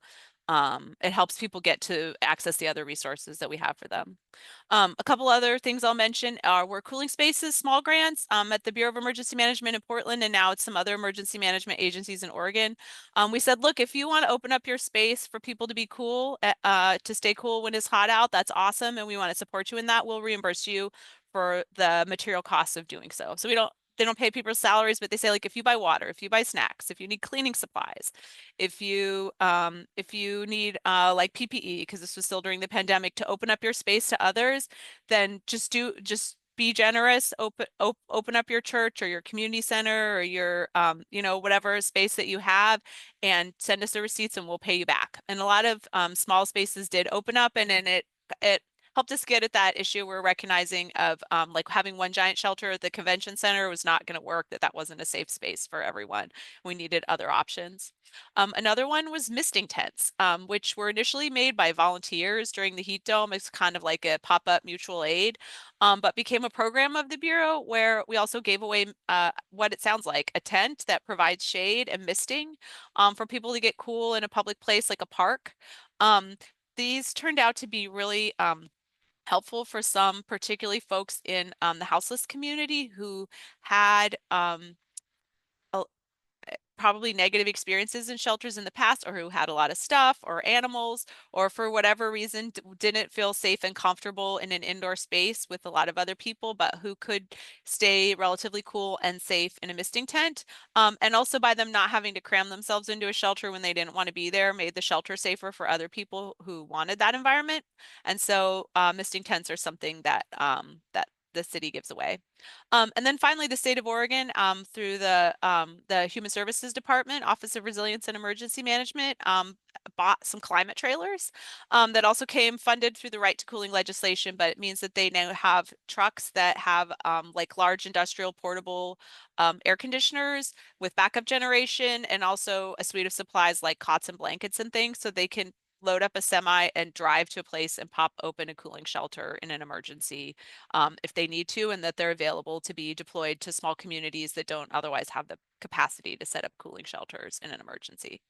it helps people get to access the other resources that we have for them. A couple other things I'll mention were cooling spaces, small grants at the Bureau of Emergency Management in Portland, and now it's some other emergency management agencies in Oregon. We said, look, if you want to open up your space for people to be cool, to stay cool when it's hot out, that's awesome, and we want to support you in that. We'll reimburse you for the material costs of doing so. So they don't pay people's salaries, but they say, like, if you buy water, if you buy snacks, if you need cleaning supplies, if you need like PPE, because this was still during the pandemic, to open up your space to others, then just be generous, open up your church or your community center or your whatever space that you have, and send us the receipts and we'll pay you back. And a lot of small spaces did open up, and then it helped us get at that issue we're recognizing of like having one giant shelter at the convention center was not going to work, that wasn't a safe space for everyone. We needed other options. Another one was misting tents, which were initially made by volunteers during the heat dome. It's kind of like a pop-up mutual aid, but became a program of the Bureau where we also gave away what it sounds like, a tent that provides shade and misting for people to get cool in a public place like a park. These turned out to be really helpful for some, particularly folks in the houseless community who had probably negative experiences in shelters in the past, or who had a lot of stuff or animals, or for whatever reason didn't feel safe and comfortable in an indoor space with a lot of other people, but who could stay relatively cool and safe in a misting tent. And also by them not having to cram themselves into a shelter when they didn't want to be there, made the shelter safer for other people who wanted that environment. And so misting tents are something that that the city gives away. And then finally, the state of Oregon, through the Human Services Department, Office of Resilience and Emergency Management, bought some climate trailers that also came funded through the Right to Cooling legislation, but it means that they now have trucks that have like large industrial portable air conditioners with backup generation, and also a suite of supplies like cots and blankets and things, so they can load up a semi and drive to a place and pop open a cooling shelter in an emergency if they need to, and that they're available to be deployed to small communities that don't otherwise have the capacity to set up cooling shelters in an emergency.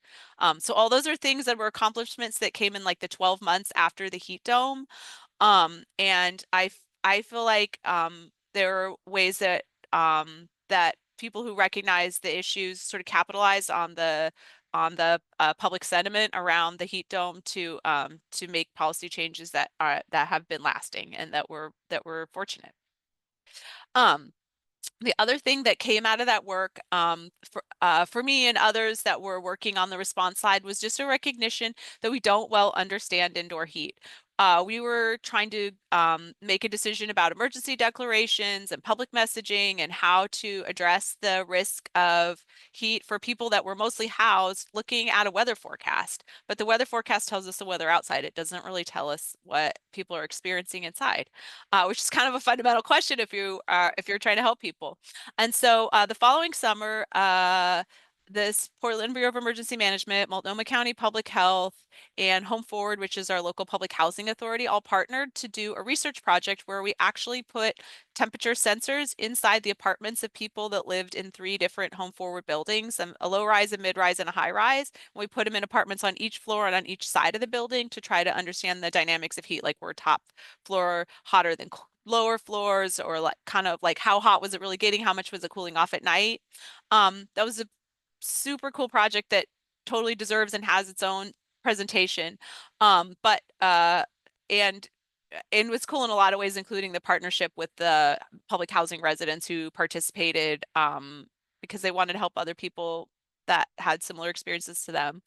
So all those are things that were accomplishments that came in like the 12 months after the heat dome. And I feel like there are ways that that people who recognize the issues sort of capitalize on the public sentiment around the heat dome to make policy changes that have been lasting and that were fortunate. The other thing that came out of that work for me and others that were working on the response side was just a recognition that we don't well understand indoor heat. We were trying to make a decision about emergency declarations and public messaging and how to address the risk of heat for people that were mostly housed looking at a weather forecast. But the weather forecast tells us the weather outside. It doesn't really tell us what people are experiencing inside, which is kind of a fundamental question if you're trying to help people. And so the following summer, this Portland Bureau of Emergency Management, Multnomah County Public Health, and Home Forward, which is our local public housing authority, all partnered to do a research project where we actually put temperature sensors inside the apartments of people that lived in 3 different Home Forward buildings, a low rise, a mid rise, and a high rise. And we put them in apartments on each floor and on each side of the building to try to understand the dynamics of heat, like were top floor hotter than lower floors, or like kind of like how hot was it really getting, how much was it cooling off at night. That was a super cool project that totally deserves and has its own presentation. But and was cool in a lot of ways, including the partnership with the public housing residents who participated because they wanted to help other people that had similar experiences to them.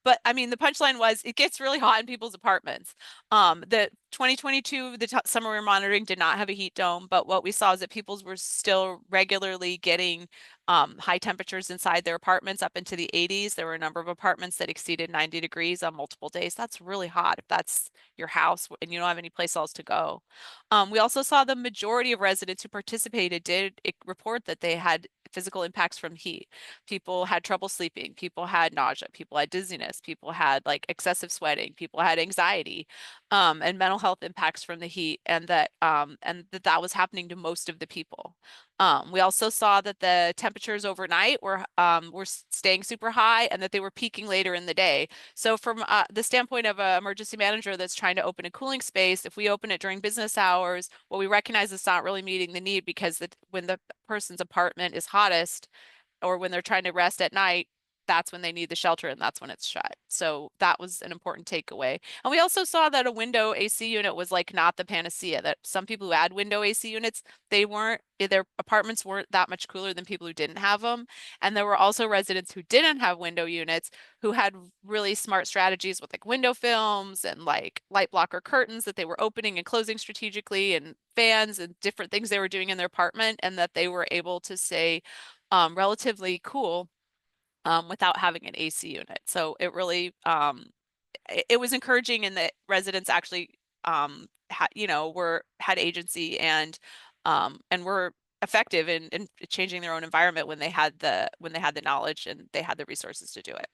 But I mean, the punchline was it gets really hot in people's apartments. The 2022, the summer we were monitoring did not have a heat dome, but what we saw is that people were still regularly getting high temperatures inside their apartments up into the 80s. There were a number of apartments that exceeded 90 degrees on multiple days. That's really hot if that's your house and you don't have any place else to go. We also saw the majority of residents who participated did report that they had physical impacts from heat. People had trouble sleeping, people had nausea, people had dizziness, people had like excessive sweating, people had anxiety, and mental health impacts from the heat, and that was happening to most of the people. We also saw that the temperatures overnight were staying super high and that they were peaking later in the day. So from the standpoint of an emergency manager that's trying to open a cooling space, if we open it during business hours, well, we recognize it's not really meeting the need, because when the person's apartment is hottest, or when they're trying to rest at night, that's when they need the shelter, and that's when it's shut. So that was an important takeaway. And we also saw that a window AC unit was like not the panacea, that some people who had window AC units, their apartments weren't that much cooler than people who didn't have them. And there were also residents who didn't have window units who had really smart strategies with like window films and like light blocker curtains that they were opening and closing strategically, and fans and different things they were doing in their apartment, and that they were able to stay relatively cool without having an AC unit. So it really it was encouraging in that residents actually had agency and were effective in changing their own environment when they had the knowledge and they had the resources to do it.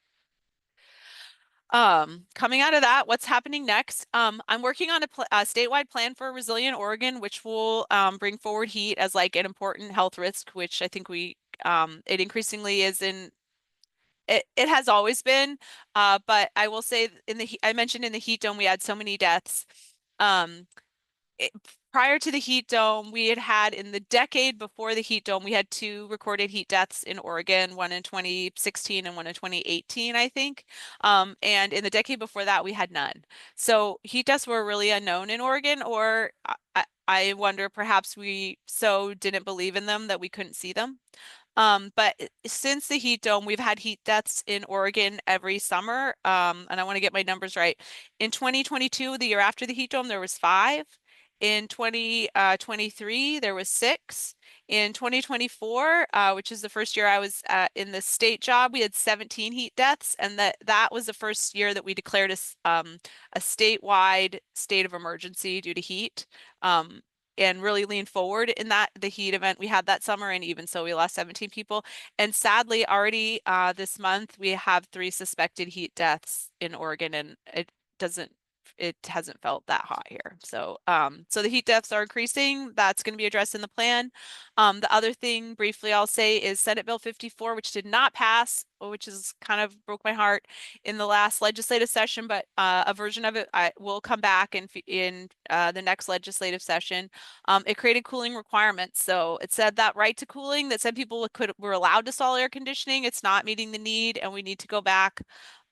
Coming out of that, what's happening next? I'm working on a statewide plan for resilient Oregon, which will bring forward heat as like an important health risk, which I think it increasingly is in. It has always been, but I will say I mentioned in the heat dome we had so many deaths. prior to the heat dome, we had in the decade before the heat dome, we had 2 recorded heat deaths in Oregon, one in 2016 and one in 2018, I think. And in the decade before that, we had none. So heat deaths were really unknown in Oregon, or I wonder perhaps we so didn't believe in them that we couldn't see them. But since the heat dome, we've had heat deaths in Oregon every summer. And I want to get my numbers right. In 2022, the year after the heat dome, there was 5. In 2023, there was 6. In 2024, which is the first year I was in the state job, we had 17 heat deaths, and that was the first year that we declared a statewide state of emergency due to heat. And really lean forward in that the heat event we had that summer, and even so we lost 17 people. And sadly, already this month we have 3 suspected heat deaths in Oregon, and it hasn't felt that hot here. So so the heat deaths are increasing. That's going to be addressed in the plan. The other thing briefly I'll say is Senate Bill 54, which did not pass, which is kind of broke my heart in the last legislative session, but a version of it will come back in the next legislative session. It created cooling requirements. So it said that right to cooling that said people were allowed to install air conditioning. It's not meeting the need, and we need to go back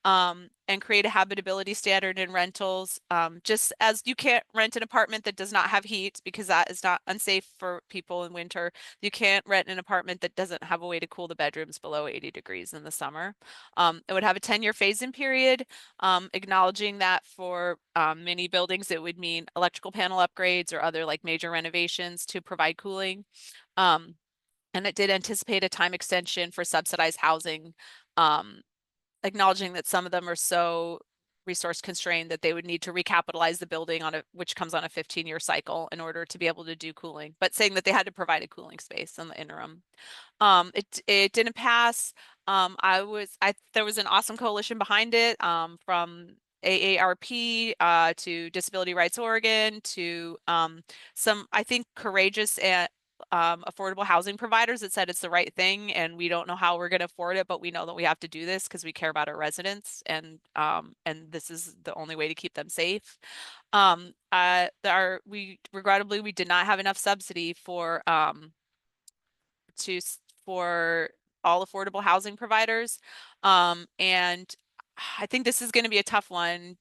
and create a habitability standard in rentals. Just as you can't rent an apartment that does not have heat because that is not unsafe for people in winter, you can't rent an apartment that doesn't have a way to cool the bedrooms below 80 degrees in the summer. It would have a 10-year phase-in period, acknowledging that for many buildings, it would mean electrical panel upgrades or other like major renovations to provide cooling. And it did anticipate a time extension for subsidized housing, acknowledging that some of them are so resource constrained that they would need to recapitalize the building which comes on a 15-year cycle in order to be able to do cooling, but saying that they had to provide a cooling space in the interim. It didn't pass. There was an awesome coalition behind it, from AARP to Disability Rights Oregon to some, I think, courageous and affordable housing providers that said it's the right thing, and we don't know how we're going to afford it, but we know that we have to do this because we care about our residents, and this is the only way to keep them safe. Regrettably, we did not have enough subsidy for for all affordable housing providers. And I think this is going to be a tough one.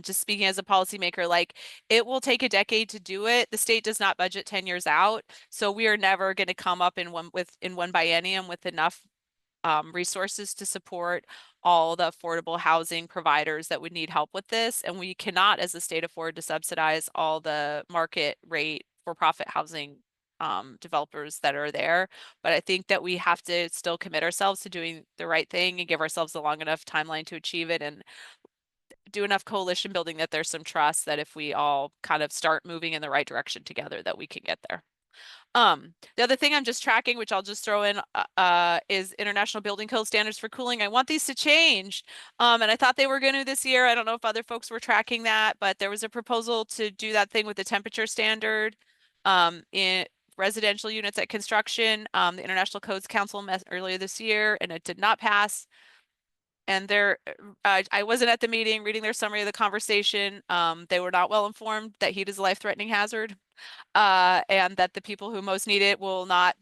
Just speaking as a policymaker, like it will take a decade to do it. The state does not budget 10 years out. So we are never going to come up in one biennium with enough resources to support all the affordable housing providers that would need help with this. And we cannot, as a state, afford to subsidize all the market rate for-profit housing developers that are there. But I think that we have to still commit ourselves to doing the right thing and give ourselves a long enough timeline to achieve it, and do enough coalition building that there's some trust that if we all kind of start moving in the right direction together, that we can get there. The other thing I'm just tracking, which I'll just throw in, is International Building Code standards for cooling. I want these to change. And I thought they were going to this year. I don't know if other folks were tracking that, but there was a proposal to do that thing with the temperature standard in residential units at construction. The International Codes Council met earlier this year, and it did not pass. And I wasn't at the meeting reading their summary of the conversation. They were not well informed that heat is a life-threatening hazard, and that the people who most need it will not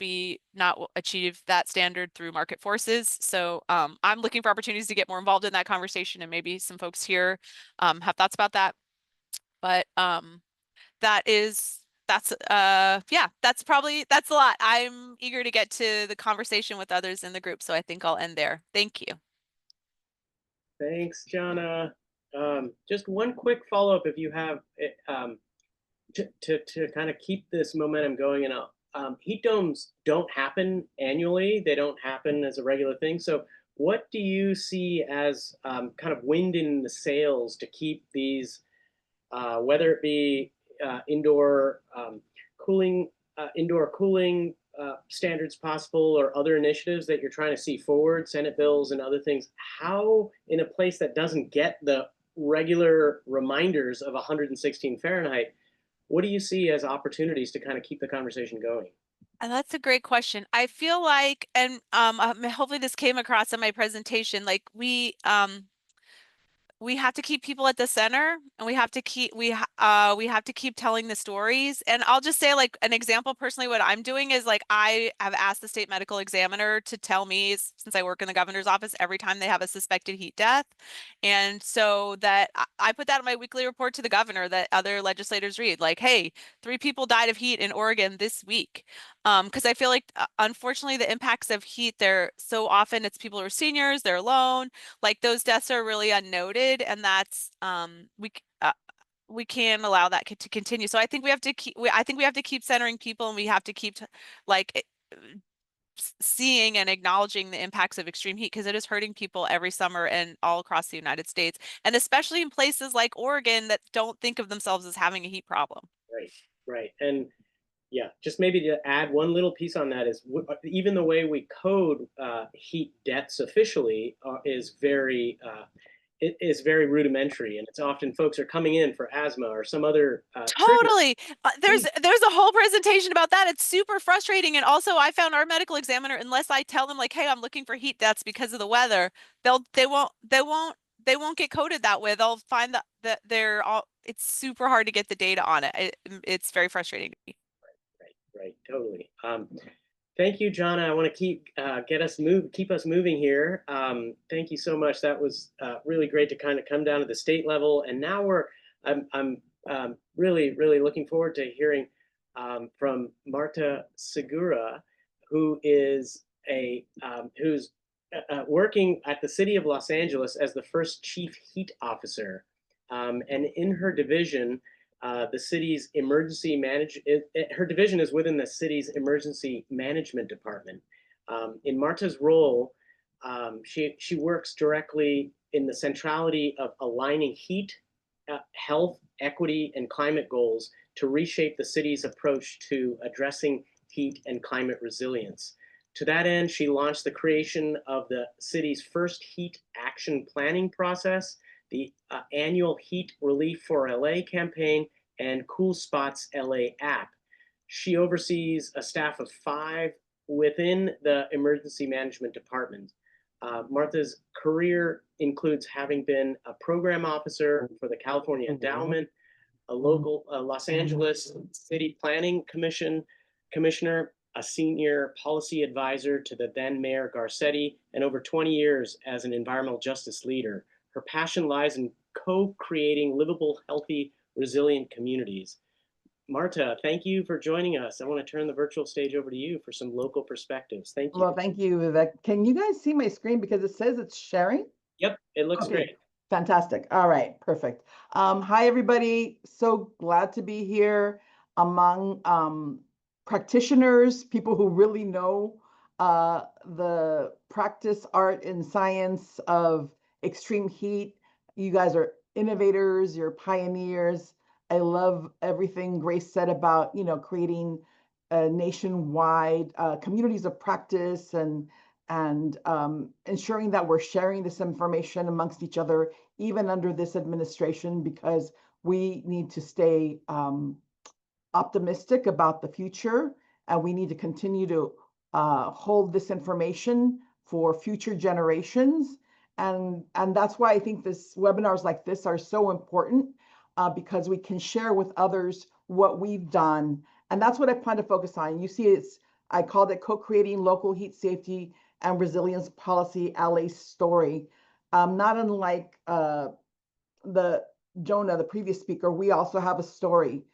achieve that standard through market forces. So I'm looking for opportunities to get more involved in that conversation, and maybe some folks here have thoughts about that. But that's a lot. I'm eager to get to the conversation with others in the group, so I think I'll end there. Thank you. Thanks, Jana. Just one quick follow-up, if you have, to kind of keep this momentum going. And heat domes don't happen annually; they don't happen as a regular thing. So, what do you see as kind of wind in the sails to keep these, whether it be indoor cooling standards possible, or other initiatives that you're trying to see forward, Senate bills and other things? How, in a place that doesn't get the regular reminders of 116 Fahrenheit, what do you see as opportunities to kind of keep the conversation going? And that's a great question. I feel like, and hopefully this came across in my presentation, like we have to keep people at the center, and we have to keep we have to keep telling the stories. And I'll just say, like, an example personally, what I'm doing is, like, I have asked the state medical examiner to tell me, since I work in the governor's office, every time they have a suspected heat death. And so that I put that in my weekly report to the governor that other legislators read, like, hey, 3 people died of heat in Oregon this week. Because I feel like, unfortunately, the impacts of heat, they're so often it's people who are seniors, they're alone, like those deaths are really unnoted, and that's we can't allow that to continue. So I think we have to I think we have to keep centering people, and we have to keep like seeing and acknowledging the impacts of extreme heat, because it is hurting people every summer and all across the United States, and especially in places like Oregon that don't think of themselves as having a heat problem. Right, right. And yeah, just maybe to add one little piece on that is even the way we code heat deaths officially is very rudimentary, and it's often folks are coming in for asthma or some other trigger. Totally. There's a whole presentation about that. It's super frustrating. And also, I found our medical examiner, unless I tell them, like, hey, I'm looking for heat deaths because of the weather, they won't get coded that way. They'll find that they're all, it's super hard to get the data on it. It's very frustrating to me. Right, totally. Thank you, Jonna. I want to keep us moving here. Thank you so much. That was really great to kind of come down to the state level, and now I'm really looking forward to hearing from Marta Segura, who is who's working at the City of Los Angeles as the first chief heat officer, and in her division. The city's her division is within the city's emergency management department. In Marta's role, she works directly in the centrality of aligning heat, health, equity, and climate goals to reshape the city's approach to addressing heat and climate resilience. To that end, she launched the creation of the city's first heat action planning process, the annual Heat Relief for LA campaign, and Cool Spots LA app. She oversees a staff of 5 within the emergency management department. Martha's career includes having been a program officer for the California Endowment, a local Los Angeles City Planning Commissioner, a senior policy advisor to the then Mayor Garcetti, and over 20 years as an environmental justice leader. Her passion lies in co-creating livable, healthy, resilient communities. Marta, thank you for joining us. I want to turn the virtual stage over to you for some local perspectives. Thank you. Well, thank you, Vivek. Can you guys see my screen because it says it's sharing? Yep, it looks great. Fantastic. All right, perfect. Hi, everybody. So glad to be here among practitioners, people who really know the practice, art, and science of extreme heat. You guys are innovators, you're pioneers. I love everything Grace said about, creating nationwide communities of practice and ensuring that we're sharing this information amongst each other, even under this administration, because we need to stay optimistic about the future, and we need to continue to hold this information for future generations. And that's why I think webinars like this are so important, because we can share with others what we've done. And that's what I plan to focus on. You see, I called it Co-Creating Local Heat Safety and Resilience Policy, LA Story. Not unlike the previous speaker, we also have a story.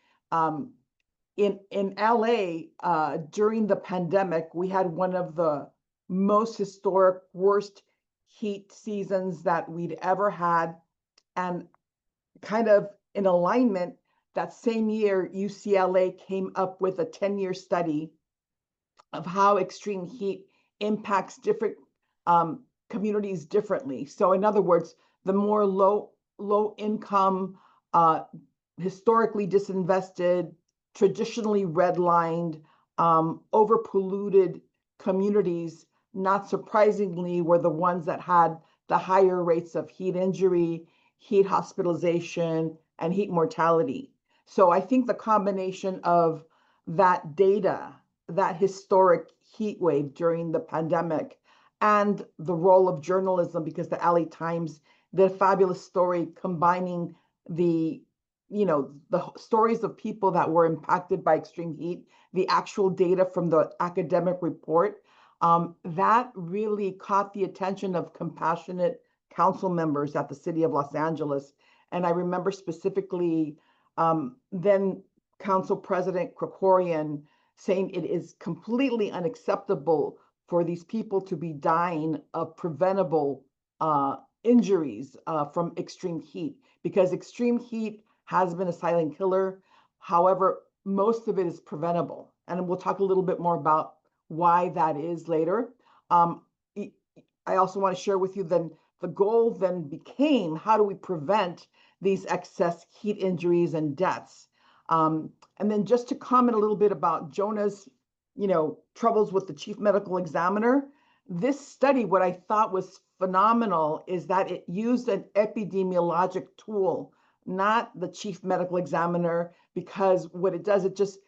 In LA, during the pandemic, we had one of the most historic, worst heat seasons that we'd ever had. And kind of in alignment, that same year, UCLA came up with a 10-year study of how extreme heat impacts different communities differently. So in other words, the more low income, historically disinvested, traditionally redlined, overpolluted communities, not surprisingly, were the ones that had the higher rates of heat injury, heat hospitalization, and heat mortality. So I think the combination of that data, that historic heat wave during the pandemic, and the role of journalism, because the LA Times did a fabulous story combining the, the stories of people that were impacted by extreme heat, the actual data from the academic report. That really caught the attention of compassionate council members at the city of Los Angeles. And I remember specifically then Council President Krikorian saying it is completely unacceptable for these people to be dying of preventable injuries from extreme heat, because extreme heat has been a silent killer. However, most of it is preventable. And we'll talk a little bit more about why that is later. I also want to share with you then the goal then became, how do we prevent these excess heat injuries and deaths? And then just to comment a little bit about Jonah's, troubles with the chief medical examiner. This study, what I thought was phenomenal is that it used an epidemiologic tool, not the chief medical examiner, because what it does, it just,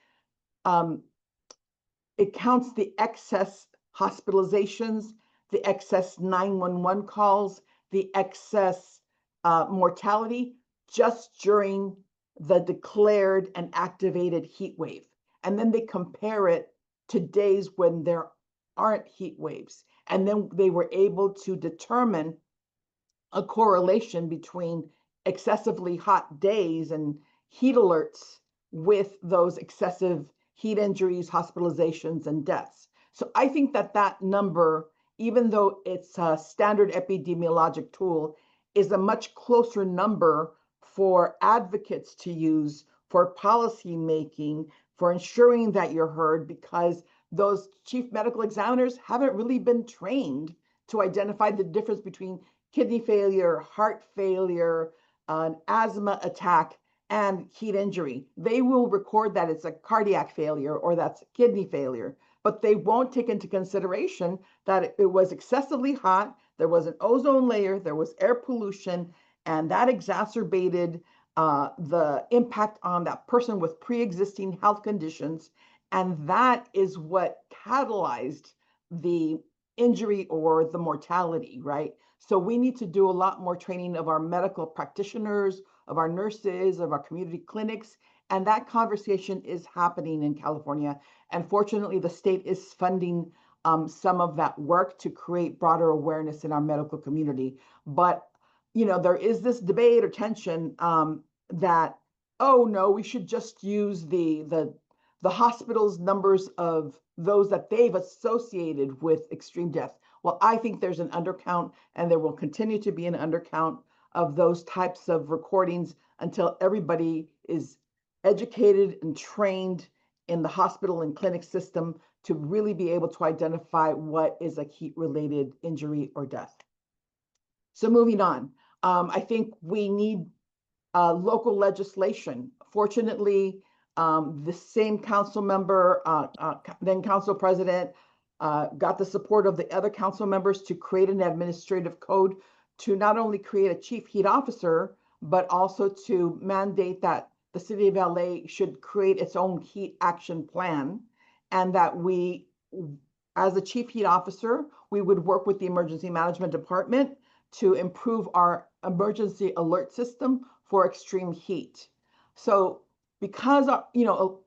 it counts the excess hospitalizations, the excess 911 calls, the excess mortality just during the declared and activated heat wave. And then they compare it to days when there aren't heat waves. And then they were able to determine a correlation between excessively hot days and heat alerts with those excessive heat injuries, hospitalizations, and deaths. So I think that that number, even though it's a standard epidemiologic tool, is a much closer number for advocates to use for policy making, for ensuring that you're heard, because those chief medical examiners haven't really been trained to identify the difference between kidney failure, heart failure, an asthma attack, and heat injury. They will record that it's a cardiac failure or that's kidney failure, but they won't take into consideration that it was excessively hot, there was an ozone layer, there was air pollution, and that exacerbated the impact on that person with pre-existing health conditions. And that is what catalyzed the injury or the mortality, right? So we need to do a lot more training of our medical practitioners, of our nurses, of our community clinics. And that conversation is happening in California. And fortunately, the state is funding some of that work to create broader awareness in our medical community. But, there is this debate or tension that, oh no, we should just use the hospital's numbers of those that they've associated with extreme death. Well, I think there's an undercount, and there will continue to be an undercount of those types of recordings until everybody is educated and trained in the hospital and clinic system to really be able to identify what is a heat-related injury or death. So moving on, I think we need local legislation. Fortunately, the same council member, then council president, got the support of the other council members to create an administrative code to not only create a chief heat officer, but also to mandate that the city of LA should create its own heat action plan, and that we, as a chief heat officer, we would work with the emergency management department to improve our emergency alert system for extreme heat. So because,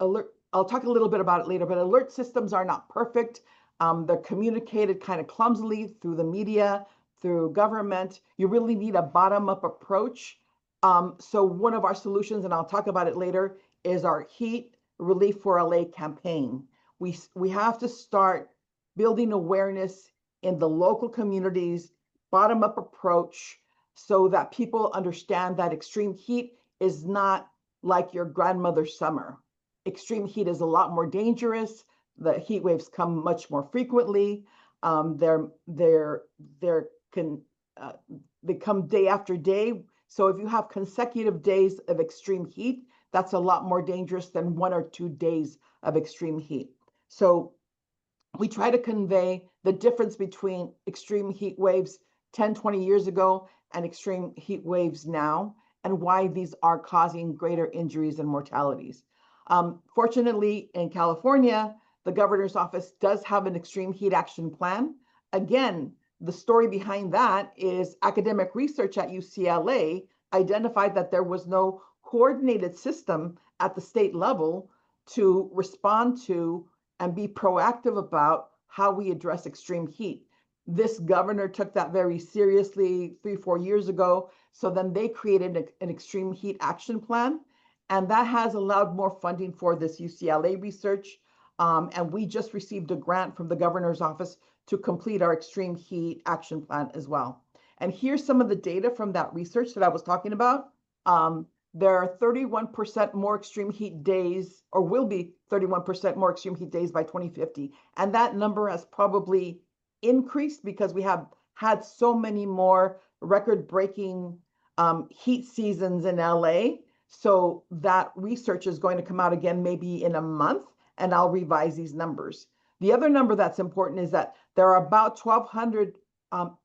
alert, I'll talk a little bit about it later, but alert systems are not perfect. They're communicated kind of clumsily through the media, through government. You really need a bottom-up approach. So one of our solutions, and I'll talk about it later, is our Heat Relief for LA campaign. We have to start building awareness in the local communities, bottom-up approach, so that people understand that extreme heat is not like your grandmother's summer. Extreme heat is a lot more dangerous. The heat waves come much more frequently. They come day after day. So if you have consecutive days of extreme heat, that's a lot more dangerous than 1 or 2 days of extreme heat. So we try to convey the difference between extreme heat waves 10, 20 years ago and extreme heat waves now, and why these are causing greater injuries and mortalities. Fortunately, in California, the governor's office does have an extreme heat action plan. Again, the story behind that is academic research at UCLA identified that there was no coordinated system at the state level to respond to and be proactive about how we address extreme heat. This governor took that very seriously 3-4 years ago. So then they created an extreme heat action plan. And that has allowed more funding for this UCLA research. And we just received a grant from the governor's office to complete our extreme heat action plan as well. And here's some of the data from that research that I was talking about. There are 31% more extreme heat days, or will be 31% more extreme heat days by 2050. And that number has probably increased because we have had so many more record-breaking heat seasons in LA. So that research is going to come out again maybe in a month, and I'll revise these numbers. The other number that's important is that there are about 1,200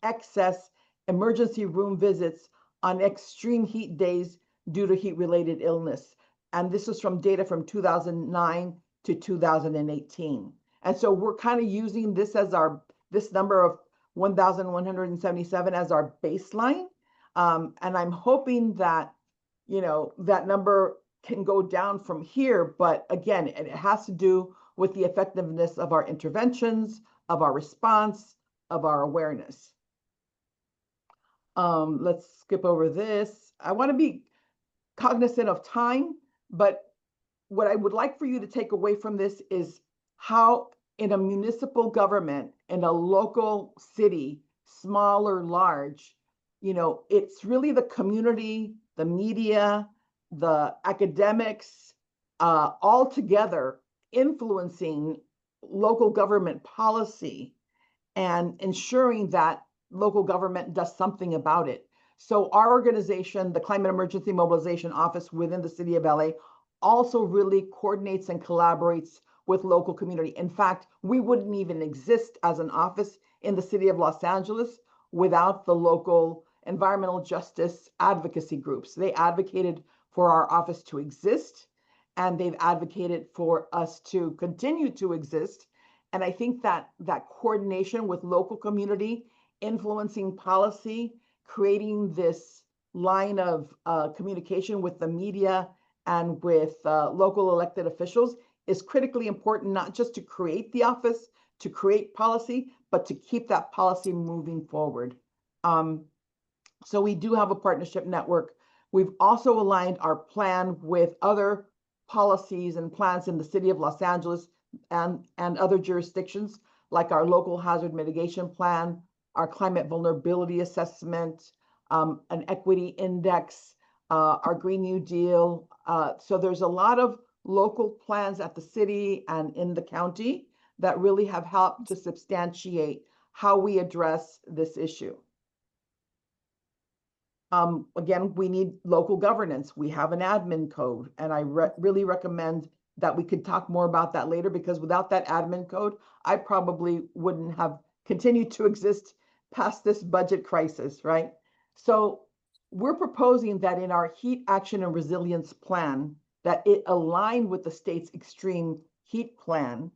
excess emergency room visits on extreme heat days due to heat-related illness. And this is from data from 2009 to 2018. And so we're kind of using this as this number of 1,177 as our baseline. And I'm hoping that, that number can go down from here. But again, it has to do with the effectiveness of our interventions, of our response, of our awareness. Let's skip over this. I want to be cognizant of time, but what I would like for you to take away from this is how in a municipal government, in a local city, small or large, it's really the community, the media, the academics, all together influencing local government policy and ensuring that local government does something about it. So our organization, the Climate Emergency Mobilization Office within the City of LA, also really coordinates and collaborates with local community. In fact, we wouldn't even exist as an office in the City of Los Angeles without the local environmental justice advocacy groups. They advocated for our office to exist, and they've advocated for us to continue to exist. And I think that coordination with local community, influencing policy, creating this line of communication with the media and with local elected officials is critically important, not just to create the office, to create policy, but to keep that policy moving forward. So we do have a partnership network. We've also aligned our plan with other policies and plans in the City of Los Angeles and other jurisdictions, like our local hazard mitigation plan, our climate vulnerability assessment, an equity index, our Green New Deal. So there's a lot of local plans at the city and in the county that really have helped to substantiate how we address this issue. Again, we need local governance. We have an admin code, and I really recommend that we could talk more about that later, because without that admin code, I probably wouldn't have continued to exist past this budget crisis, right? So we're proposing that in our heat action and resilience plan, that it align with the state's extreme heat plan,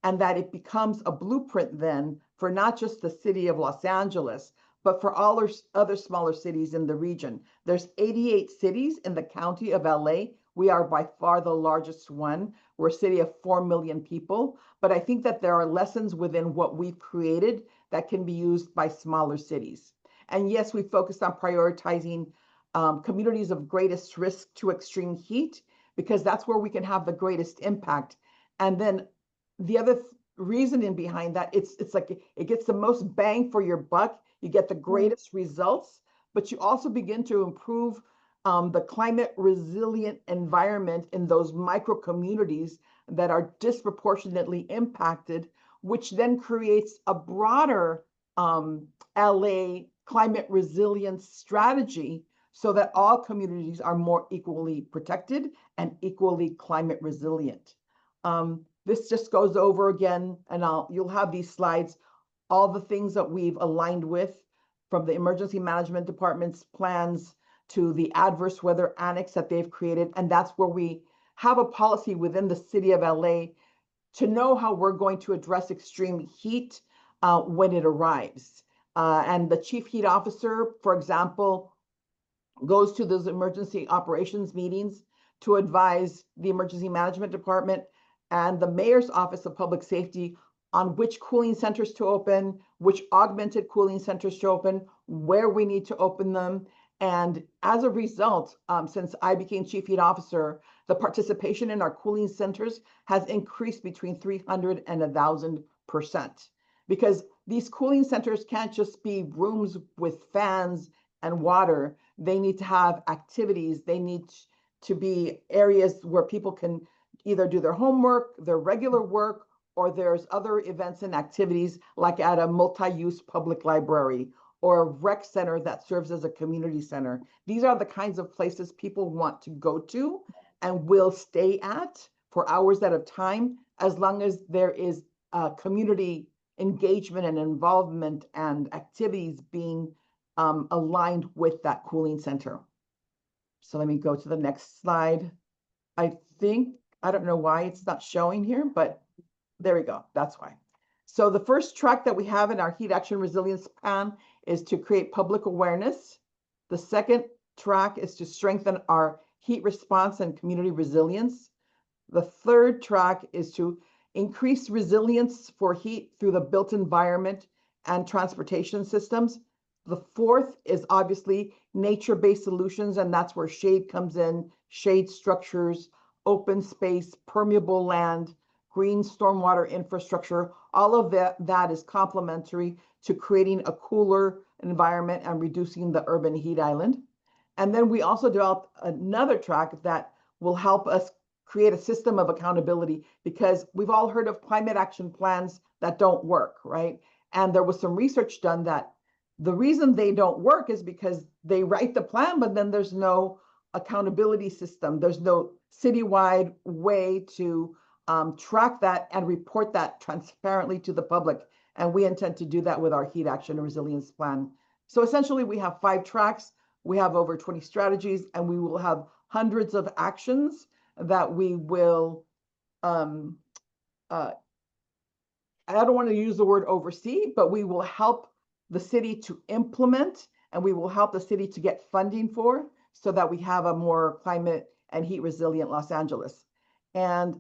and that it becomes a blueprint then for not just the City of Los Angeles, but for all our other smaller cities in the region. There's 88 cities in the county of LA. We are by far the largest one. We're a city of 4 million people, but I think that there are lessons within what we've created that can be used by smaller cities. And yes, we focused on prioritizing communities of greatest risk to extreme heat, because that's where we can have the greatest impact. And then the other reasoning behind that, it's like it gets the most bang for your buck. You get the greatest results, but you also begin to improve the climate resilient environment in those micro communities that are disproportionately impacted, which then creates a broader LA climate resilience strategy, so that all communities are more equally protected and equally climate resilient. This just goes over again, and you'll have these slides, all the things that we've aligned with, from the emergency management department's plans to the adverse weather annex that they've created. And that's where we have a policy within the City of LA to know how we're going to address extreme heat when it arrives. And the chief heat officer, for example, goes to those emergency operations meetings to advise the emergency management department and the mayor's office of public safety on which cooling centers to open, which augmented cooling centers to open, where we need to open them. And as a result, since I became chief heat officer, the participation in our cooling centers has increased between 300 and 1,000%. Because these cooling centers can't just be rooms with fans and water. They need to have activities. They need to be areas where people can either do their homework, their regular work, or there's other events and activities like at a multi-use public library or a rec center that serves as a community center. These are the kinds of places people want to go to and will stay at for hours at a time, as long as there is community engagement and involvement and activities being aligned with that cooling center. So let me go to the next slide. I don't know why it's not showing here, but there we go. That's why. So the first track that we have in our heat action resilience plan is to create public awareness. The second track is to strengthen our heat response and community resilience. The third track is to increase resilience for heat through the built environment and transportation systems. The fourth is obviously nature-based solutions, and that's where shade comes in, shade structures, open space, permeable land, green stormwater infrastructure. All of that is complementary to creating a cooler environment and reducing the urban heat island. And then we also developed another track that will help us create a system of accountability, because we've all heard of climate action plans that don't work, right? And there was some research done that the reason they don't work is because they write the plan, but then there's no accountability system. There's no citywide way to track that and report that transparently to the public. And we intend to do that with our heat action and resilience plan. So essentially we have 5 tracks, we have over 20 strategies, and we will have hundreds of actions that we will, I don't want to use the word oversee, but we will help the city to implement, and we will help the city to get funding for, so that we have a more climate and heat resilient Los Angeles. And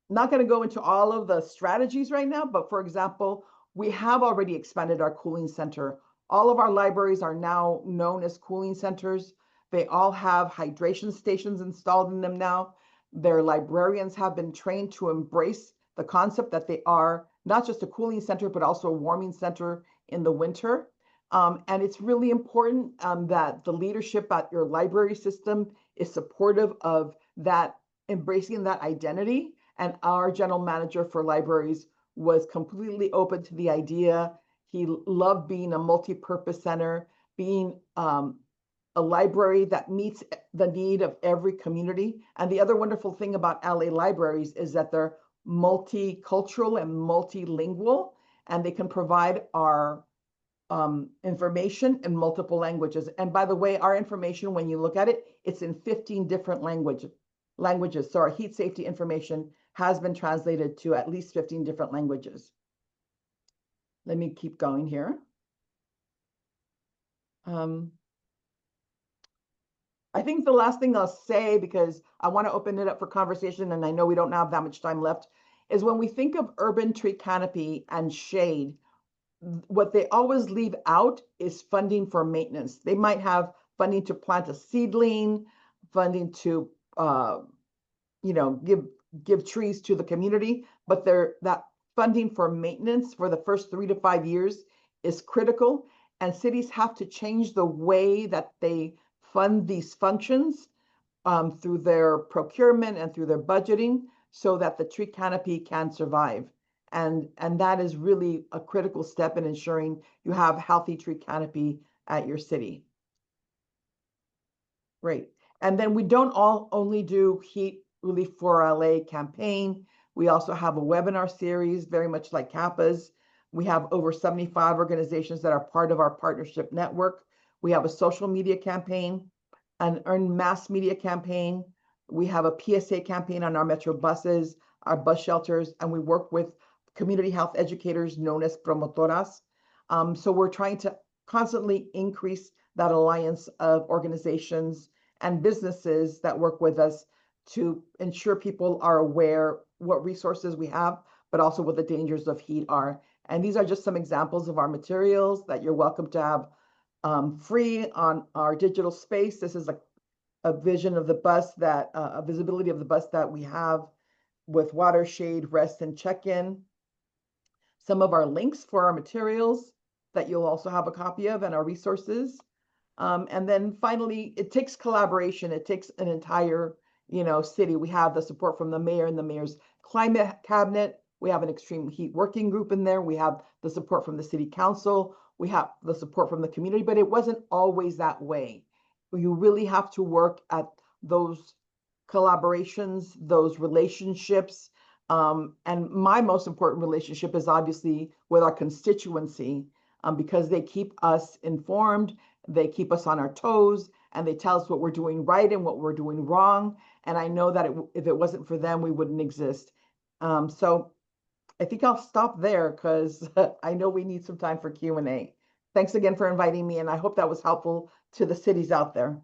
not going to go into all of the strategies right now, but for example, we have already expanded our cooling center. All of our libraries are now known as cooling centers. They all have hydration stations installed in them now. Their librarians have been trained to embrace the concept that they are not just a cooling center, but also a warming center in the winter. And it's really important that the leadership at your library system is supportive of that, embracing that identity. And our general manager for libraries was completely open to the idea. He loved being a multi-purpose center, being a library that meets the need of every community. And the other wonderful thing about LA libraries is that they're multicultural and multilingual, and they can provide our information in multiple languages. And by the way, our information, when you look at it, it's in 15 different languages. So our heat safety information has been translated to at least 15 different languages. Let me keep going here. I think the last thing I'll say, because I want to open it up for conversation, and I know we don't have that much time left, is when we think of urban tree canopy and shade, what they always leave out is funding for maintenance. They might have funding to plant a seedling, funding to give trees to the community, but that funding for maintenance for the first 3 to 5 years is critical. And cities have to change the way that they fund these functions through their procurement and through their budgeting, so that the tree canopy can survive. And that is really a critical step in ensuring you have healthy tree canopy at your city. Great. And then we don't only do Heat Relief for LA campaign. We also have a webinar series, very much like CAPA's. We have over 75 organizations that are part of our partnership network. We have a social media campaign, an earned mass media campaign. We have a PSA campaign on our metro buses, our bus shelters, and we work with community health educators known as promotoras. So we're trying to constantly increase that alliance of organizations and businesses that work with us to ensure people are aware what resources we have, but also what the dangers of heat are. And these are just some examples of our materials that you're welcome to have free on our digital space. This is a vision of the bus that, a visibility of the bus that we have with water, shade, rest, and check-in. Some of our links for our materials that you'll also have a copy of, and our resources. And then finally, it takes collaboration. It takes an entire, city. We have the support from the mayor and the mayor's climate cabinet. We have an extreme heat working group in there. We have the support from the city council. We have the support from the community, but it wasn't always that way. You really have to work at those collaborations, those relationships. And my most important relationship is obviously with our constituency, because they keep us informed, they keep us on our toes, and they tell us what we're doing right and what we're doing wrong. And I know that if it wasn't for them, we wouldn't exist. So I think I'll stop there because I know we need some time for Q&A. Thanks again for inviting me, and I hope that was helpful to the cities out there.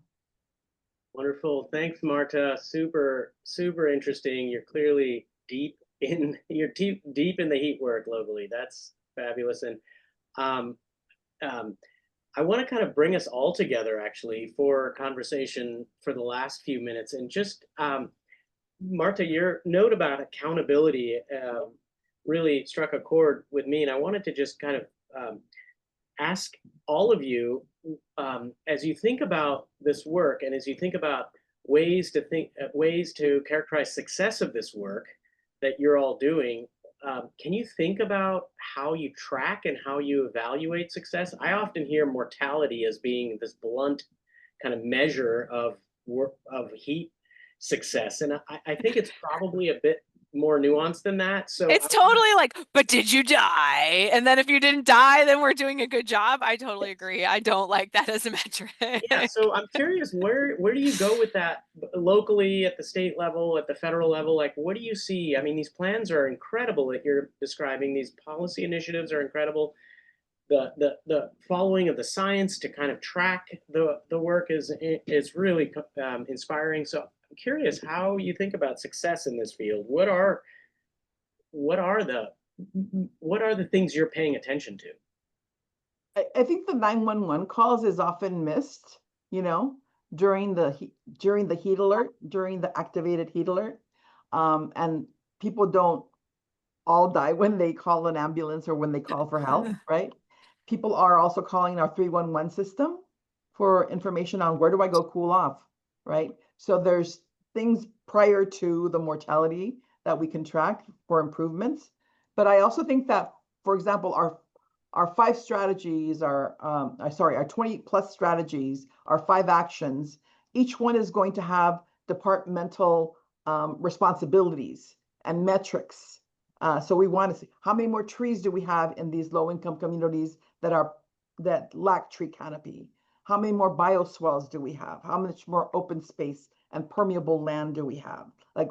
Wonderful. Thanks, Marta. Super, super interesting. You're clearly deep in the heat work locally. That's fabulous. And I want to kind of bring us all together actually for conversation for the last few minutes. And just Marta, your note about accountability really struck a chord with me. And I wanted to just kind of ask all of you, as you think about this work and as you think about ways to characterize success of this work that you're all doing, can you think about how you track and how you evaluate success? I often hear mortality as being this blunt kind of measure of heat success, and I think it's probably a bit more nuanced than that. So It's totally like, but did you die? And then if you didn't die, then we're doing a good job. I totally agree. I don't like that as a metric. Yeah, so I'm curious, where do you go with that locally, at the state level, at the federal level? Like, what do you see? I mean, these plans are incredible that you're describing. These policy initiatives are incredible. The following of the science to kind of track the work is really inspiring. So I'm curious how you think about success in this field. What are the things you're paying attention to? I think the 911 calls is often missed, during the heat alert, during the activated heat alert. And people don't all die when they call an ambulance or when they call for help, right? People are also calling our 311 system for information on where do I go cool off, right? So there's things prior to the mortality that we can track for improvements. But I also think that, for example, our 5 strategies are, our 20 plus strategies, our 5 actions, each one is going to have departmental responsibilities and metrics. So we want to see how many more trees do we have in these low-income communities that lack tree canopy? How many more bioswales do we have? How much more open space and permeable land do we have? Like,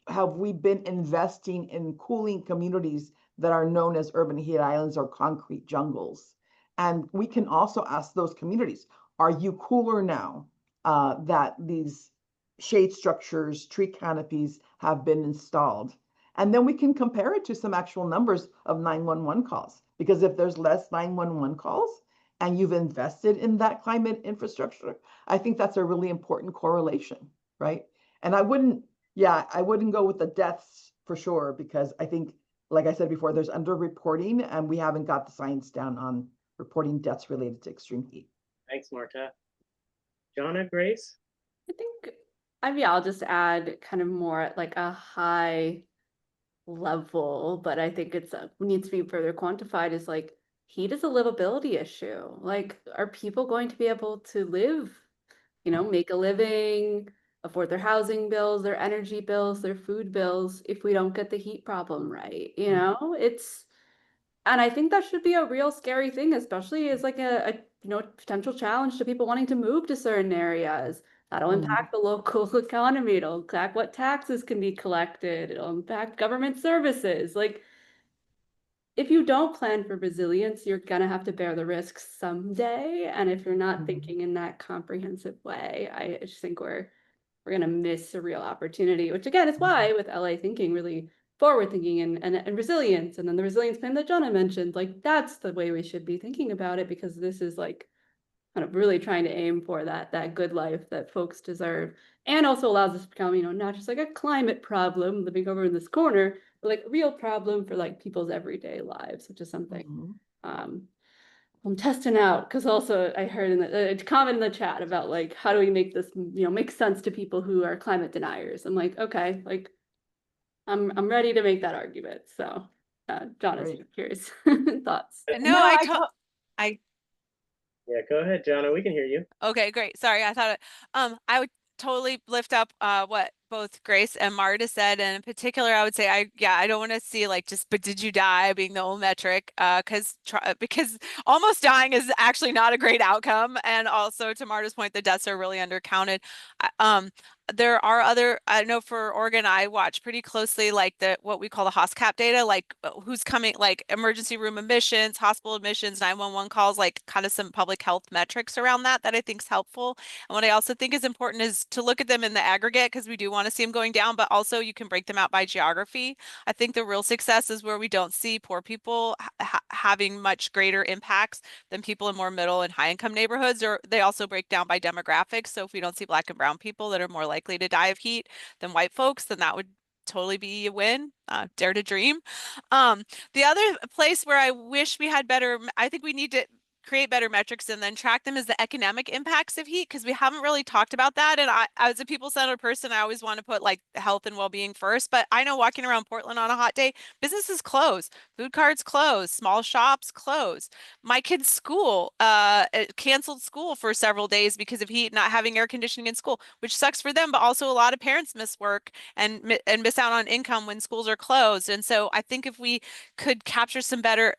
have we been investing in cooling communities that are known as urban heat islands or concrete jungles? And we can also ask those communities, are you cooler now that these shade structures, tree canopies have been installed? And then we can compare it to some actual numbers of 911 calls. Because if there's less 911 calls and you've invested in that climate infrastructure, I think that's a really important correlation, right? And I wouldn't go with the deaths for sure, because I think, like I said before, there's underreporting and we haven't got the science down on reporting deaths related to extreme heat. Thanks, Marta. Jonna, Grace? I'll just add kind of more at like a high level, but I think it's needs to be further quantified, is like heat is a livability issue. Like, are people going to be able to live, make a living, afford their housing bills, their energy bills, their food bills, if we don't get the heat problem right? And I think that should be a real scary thing, especially as like a potential challenge to people wanting to move to certain areas. That'll impact the local economy. It'll impact what taxes can be collected. It'll impact government services. Like, if you don't plan for resilience, you're gonna have to bear the risks someday. And if you're not Mhm. thinking in that comprehensive way, I just think we're gonna miss a real opportunity, which again is why with LA thinking really forward thinking and resilience, and then the resilience plan that Jonna mentioned, like that's the way we should be thinking about it, because this is like kind of really trying to aim for that good life that folks deserve, and also allows us to become, you know, not just like a climate problem living over in this corner, but like a real problem for like people's everyday lives, which is something Mhm. um I'm testing out. Because also I heard in the comment in the chat about like how do we make this, you know, make sense to people who are climate deniers. I'm like, okay, like I'm ready to make that argument. So John is Great. curious thoughts. No, No, I I to to- I Yeah, go ahead, Jonna. We can hear you. Okay, great. Sorry, I thought I would totally lift up what both Grace and Marta said, and in particular, I would say I don't want to see like just but did you die being the old metric, because almost dying is actually not a great outcome, and also to Marta's point, the deaths are really undercounted. There are other, I know for Oregon, I watch pretty closely like the what we call the HOSCAP data, like who's coming, like emergency room admissions, hospital admissions, 911 calls, like kind of some public health metrics around that I think is helpful. And what I also think is important is to look at them in the aggregate, because we do want to see them going down, but also you can break them out by geography. I think the real success is where we don't see poor people having much greater impacts than people in more middle and high income neighborhoods, or they also break down by demographics. So if we don't see Black and brown people that are more likely to die of heat than white folks, then that would totally be a win. Dare to dream. The other place where I wish we had better, I think we need to create better metrics and then track them is the economic impacts of heat, because we haven't really talked about that. And I, as a people-centered person, I always want to put like health and well-being first. But I know walking around Portland on a hot day, businesses close, food carts close, small shops close. My kid's school canceled school for several days because of heat, not having air conditioning in school, which sucks for them, but also a lot of parents miss work and miss out on income when schools are closed. And so I think if we could capture some better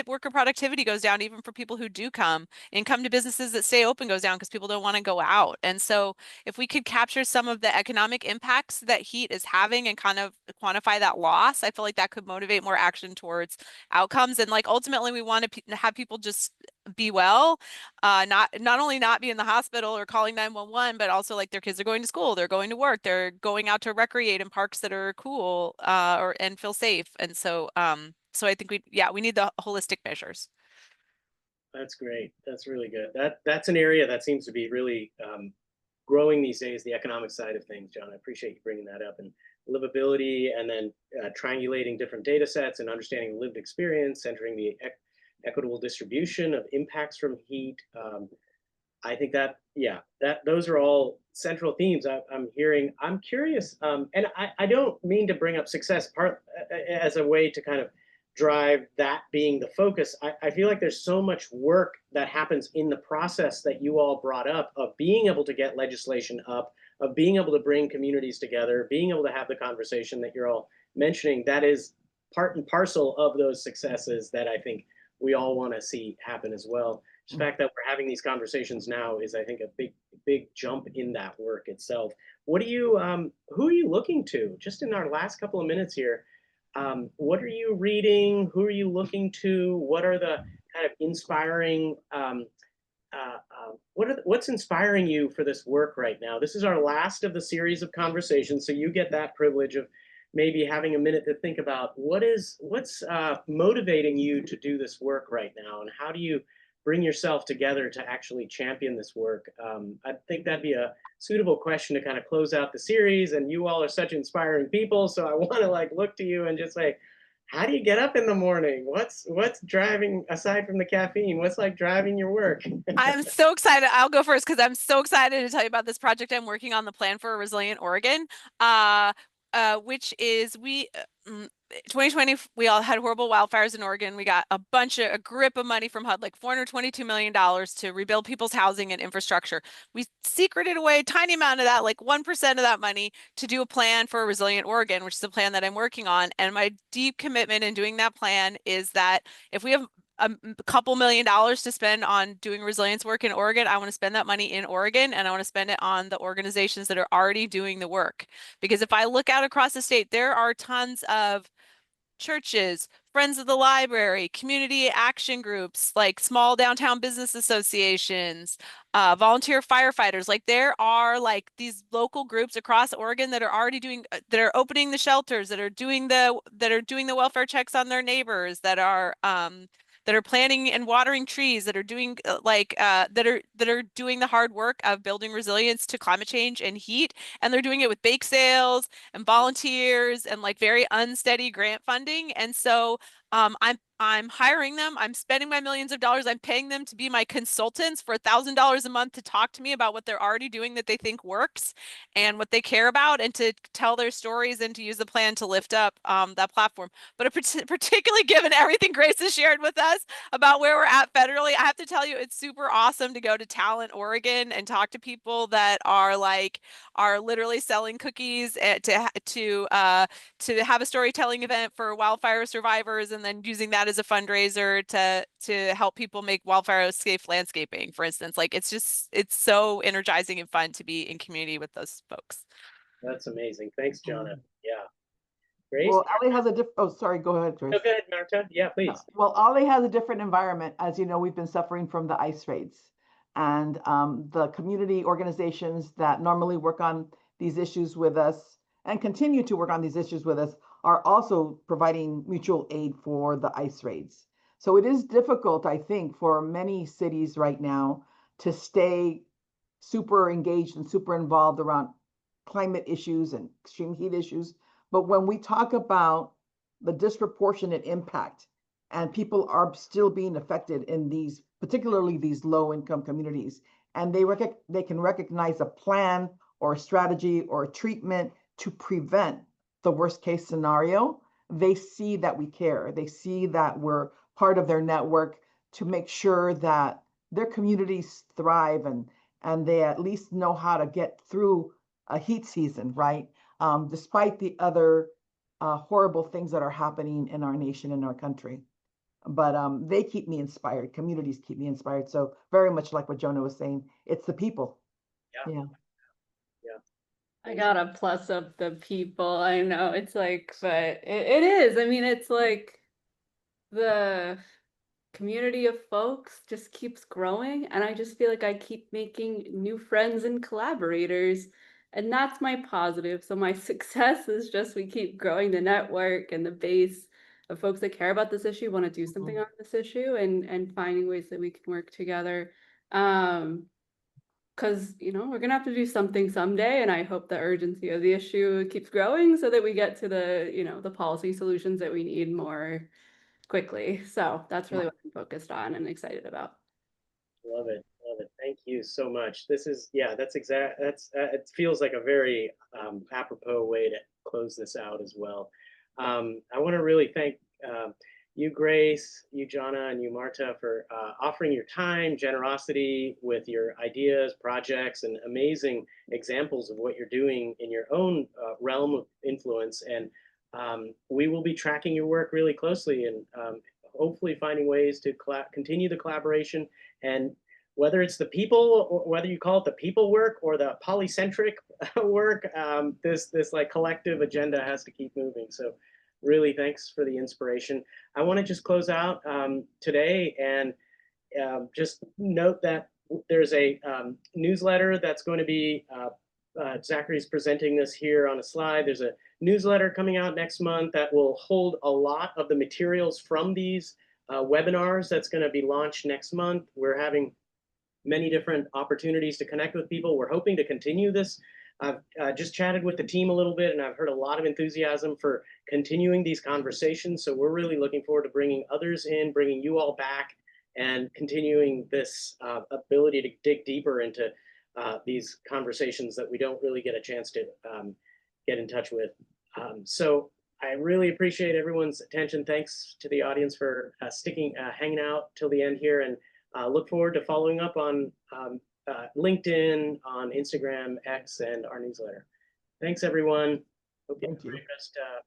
worker productivity goes down even for people who do come. Income to businesses that stay open goes down because people don't want to go out. And so if we could capture some of the economic impacts that heat is having and kind of quantify that loss, I feel like that could motivate more action towards outcomes. And like ultimately we want to have people just be well, not only not be in the hospital or calling 911, but also like their kids are going to school, they're going to work, they're going out to recreate in parks that are cool, or and feel safe. And so so I think we need the holistic measures. That's great. That's really good. That's an area that seems to be really growing these days, the economic side of things, John. I appreciate you bringing that up, and livability, and then triangulating different data sets and understanding lived experience, centering the equitable distribution of impacts from heat. I think that, yeah, that those are all central themes I'm hearing. I'm curious, and I don't mean to bring up success part as a way to kind of drive that being the focus. I feel like there's so much work that happens in the process that you all brought up of being able to get legislation up, of being able to bring communities together, being able to have the conversation that you're all mentioning. That is part and parcel of those successes that I think we all want to see happen as well. The fact that we're having these conversations now is, I think, a big jump in that work itself. What do you, who are you looking to? Just in our last couple of minutes here, what are you reading? Who are you looking to? What are the kind of inspiring, what's inspiring you for this work right now? This is our last of the series of conversations, so you get that privilege of maybe having a minute to think about what's motivating you to do this work right now, and how do you bring yourself together to actually champion this work? I think that'd be a suitable question to kind of close out the series. And you all are such inspiring people, so I want to like look to you and just say, how do you get up in the morning? What's driving, aside from the caffeine? What's like driving your work? I'm so excited. I'll go first because I'm so excited to tell you about this project I'm working on, the Plan for a Resilient Oregon, which is 2020, we all had horrible wildfires in Oregon. We got a grip of money from HUD, like $422 million to rebuild people's housing and infrastructure. We secreted away a tiny amount of that, like 1% of that money, to do a plan for a resilient Oregon, which is the plan that I'm working on. And my deep commitment in doing that plan is that if we have a couple $1 million to spend on doing resilience work in Oregon, I want to spend that money in Oregon, and I want to spend it on the organizations that are already doing the work. Because if I look out across the state, there are tons of churches, Friends of the Library, community action groups, like small downtown business associations, volunteer firefighters. Like there are like these local groups across Oregon that are already doing, that are opening the shelters, that are doing the welfare checks on their neighbors, that are planting and watering trees, that are doing that are doing the hard work of building resilience to climate change and heat, and they're doing it with bake sales and volunteers and like very unsteady grant funding. And so I'm hiring them. I'm spending my millions of dollars. I'm paying them to be my consultants for $1,000 a month to talk to me about what they're already doing that they think works and what they care about, and to tell their stories and to use the plan to lift up that platform. But particularly given everything Grace has shared with us about where we're at federally, I have to tell you, it's super awesome to go to Talent, Oregon and talk to people that are literally selling cookies to have a storytelling event for wildfire survivors, and then using that as a fundraiser to help people make wildfire safe landscaping, for instance. Like it's so energizing and fun to be in community with those folks. That's amazing. Thanks, Jonna. Yeah. Grace? Well, LA has a oh, sorry, go ahead, Grace. No, go ahead, Marta. Yeah, please. Well, LA has a different environment. As you know, we've been suffering from the ice raids, and the community organizations that normally work on these issues with us and continue to work on these issues with us are also providing mutual aid for the ice raids. So it is difficult, I think, for many cities right now to stay super engaged and super involved around climate issues and extreme heat issues. But when we talk about the disproportionate impact, and people are still being affected in these, particularly these low-income communities, and they can recognize a plan or a strategy or a treatment to prevent the worst case scenario, they see that we care. They see that we're part of their network to make sure that their communities thrive, and they at least know how to get through a heat season, right? Despite the other horrible things that are happening in our nation, in our country. But they keep me inspired. Communities keep me inspired. So very much like what Jonah was saying, it's the people. Yeah. I got a plus of the people. I know it's like, but it is. I mean, it's like the community of folks just keeps growing, and I just feel like I keep making new friends and collaborators, and that's my positive. So my success is just we keep growing the network and the base of folks that care about this issue, want to do something on this issue, and finding ways that we can work together. Because we're gonna have to do something someday, and I hope the urgency of the issue keeps growing so that we get to the the policy solutions that we need more quickly. So that's really what I'm focused on and excited about. Love it. Love it. Thank you so much. This is, it feels like a very apropos way to close this out as well. I want to really thank you, Grace, you, Jonna, and you, Marta, for offering your time, generosity with your ideas, projects, and amazing examples of what you're doing in your own realm of influence. And we will be tracking your work really closely, and hopefully finding ways to continue the collaboration. And whether it's the people, or whether you call it the people work or the polycentric work, this like collective agenda has to keep moving. So really, thanks for the inspiration. I want to just close out today and just note that there's a newsletter that's going to be, Zachary's presenting this here on a slide. There's a newsletter coming out next month that will hold a lot of the materials from these webinars that's going to be launched next month. We're having many different opportunities to connect with people. We're hoping to continue this. I've just chatted with the team a little bit, and I've heard a lot of enthusiasm for continuing these conversations. So we're really looking forward to bringing others in, bringing you all back, and continuing this ability to dig deeper into these conversations that we don't really get a chance to get in touch with. So I really appreciate everyone's attention. Thanks to the audience for hanging out till the end here, and look forward to following up on LinkedIn, on Instagram, X, and our newsletter. Thanks, everyone. Hope you have a great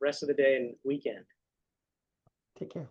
rest of the day and weekend. Take care.